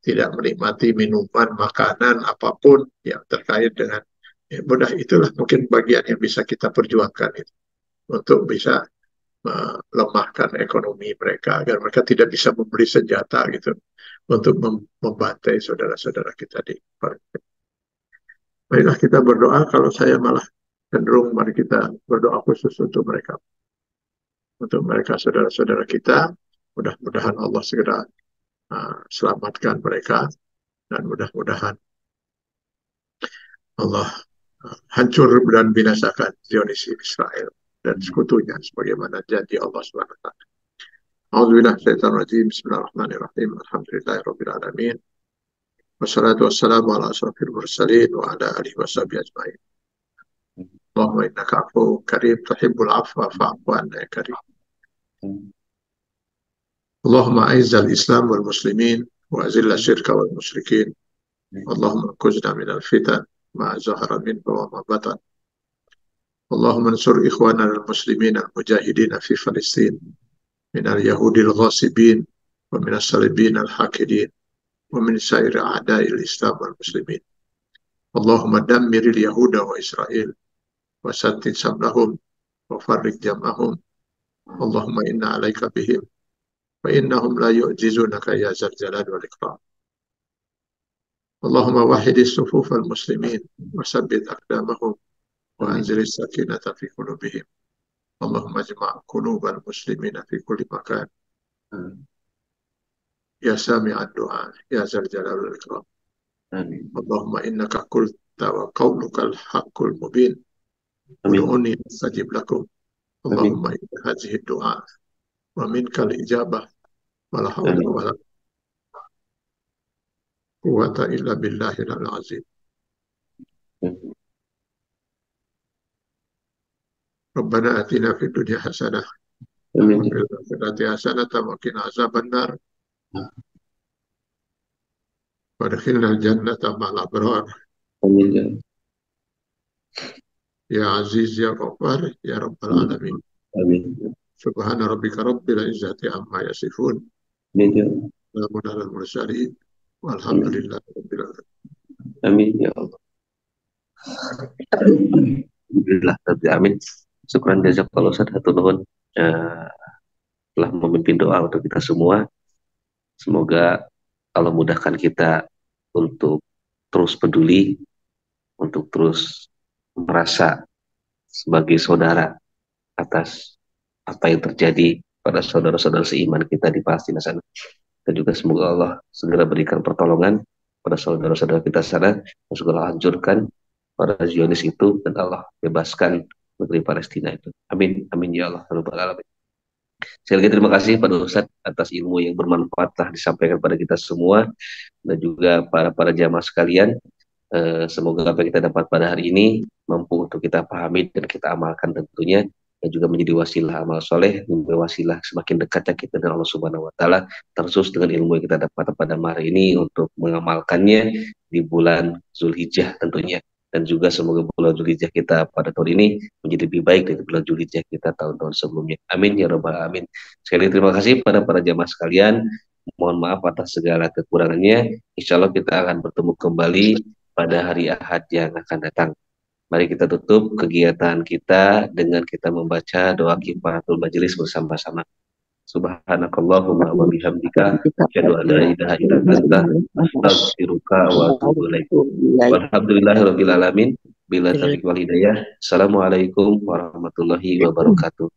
Tidak menikmati minuman, makanan, apapun yang terkait dengan ya, mudah itulah mungkin bagian yang bisa kita perjuangkan itu untuk bisa melemahkan ekonomi mereka agar mereka tidak bisa membeli senjata gitu untuk membantai saudara-saudara kita di Palestina. Baiklah kita berdoa, kalau saya malah cenderung mari kita berdoa khusus untuk mereka saudara-saudara kita, mudah-mudahan Allah segera selamatkan mereka dan mudah-mudahan Allah hancur dan binasakan Zionis Israel dan sekutunya sebagaimana janji Allah SWT. A'udzubillahi minasyaitonir rajim. Bismillahirrahmanirrahim. Alhamdulillahirabbil alamin. Wassalatu wassalamu ala asrofil mursalin wa ala alihi washabihi ajmain. Allahumma innaka afuwwun karim tuhibbul afwa fa'fu anna ya karim. Allahumma a'izzal Islam wal muslimin wa azilla syirka wal musyrikin. Allahumma anquzna minal fitan ma zahara minha wa ma batan. Allahumma ansur ikhwana al-muslimin al-mujahidin fi Palestin min al-yahudi al-ghasibin wa min as-salibin al-hakidin wa min sairi a'da'i al-islam wal-muslimin. Allahumma dammir al-yahuda wa Israel wa sattit samlahum wa farrik jam'ahum. Allahumma inna alaika bihim wa innahum la yu'jizunaka ya zal jalal wal ikram. Allahumma wahidi sufuf al-muslimin wa sabbit aqdamahum وأنزل السكينة في قلوبهم. اللهم اجمع قلوب المسلمين في كل مكان يا سامع الدعاء يا ذا الجلال والإكرام. اللهم إنك قلت وقولك الحق المبين ادعوني أستجب لكم. اللهم إن هذه الدعاء ومنك الإجابة ولا حول ولا قوة إلا بالله العظيم. ربنا آتنا في الدنيا حسنة وفي الآخرة حسنة وقنا عذاب النار وادخلنا الجنة مع الأبرار. يا عزيز يا غفار يا رب العالمين. سبحان ربك رب العزة عما يصفون وسلام على المرسلين والحمد لله رب العالمين. Amin ya Allah. Alhamdulillah, amin. Syukran jazakallahu Ustaz, hatur nuhun telah memimpin doa untuk kita semua. Semoga Allah mudahkan kita untuk terus peduli, untuk terus merasa sebagai saudara atas apa yang terjadi pada saudara-saudara seiman kita di Palestina sana. Dan juga semoga Allah segera berikan pertolongan pada saudara-saudara kita sana, dan segera hancurkan para Zionis itu, dan Allah bebaskan negeri Palestina itu. Amin, amin ya Allah. Sekali lagi terima kasih pada Ustadz atas ilmu yang bermanfaat telah disampaikan pada kita semua, dan juga para jamaah sekalian. Semoga apa yang kita dapat pada hari ini mampu untuk kita pahami dan kita amalkan tentunya, dan juga menjadi wasilah amal soleh, menjadi wasilah semakin dekatnya kita dengan Allah Subhanahu Wa Taala, terus dengan ilmu yang kita dapat pada hari ini untuk mengamalkannya di bulan Zulhijjah tentunya. Dan juga semoga bulan Zulhijjah kita pada tahun ini menjadi lebih baik dari bulan Zulhijjah kita tahun-tahun sebelumnya. Amin ya rabbal alamin. Sekali lagi terima kasih pada para jamaah sekalian. Mohon maaf atas segala kekurangannya. Insya Allah kita akan bertemu kembali pada hari Ahad yang akan datang. Mari kita tutup kegiatan kita dengan kita membaca doa kifaratul majelis bersama-sama. Subhanakallahumma wa bihamdika asyhadu an la ilaha illa anta astaghfiruka wa atubu ilaik. Walhamdulillahirabbil alamin. Bila taufiq wal hidayah. Assalamualaikum warahmatullahi wabarakatuh.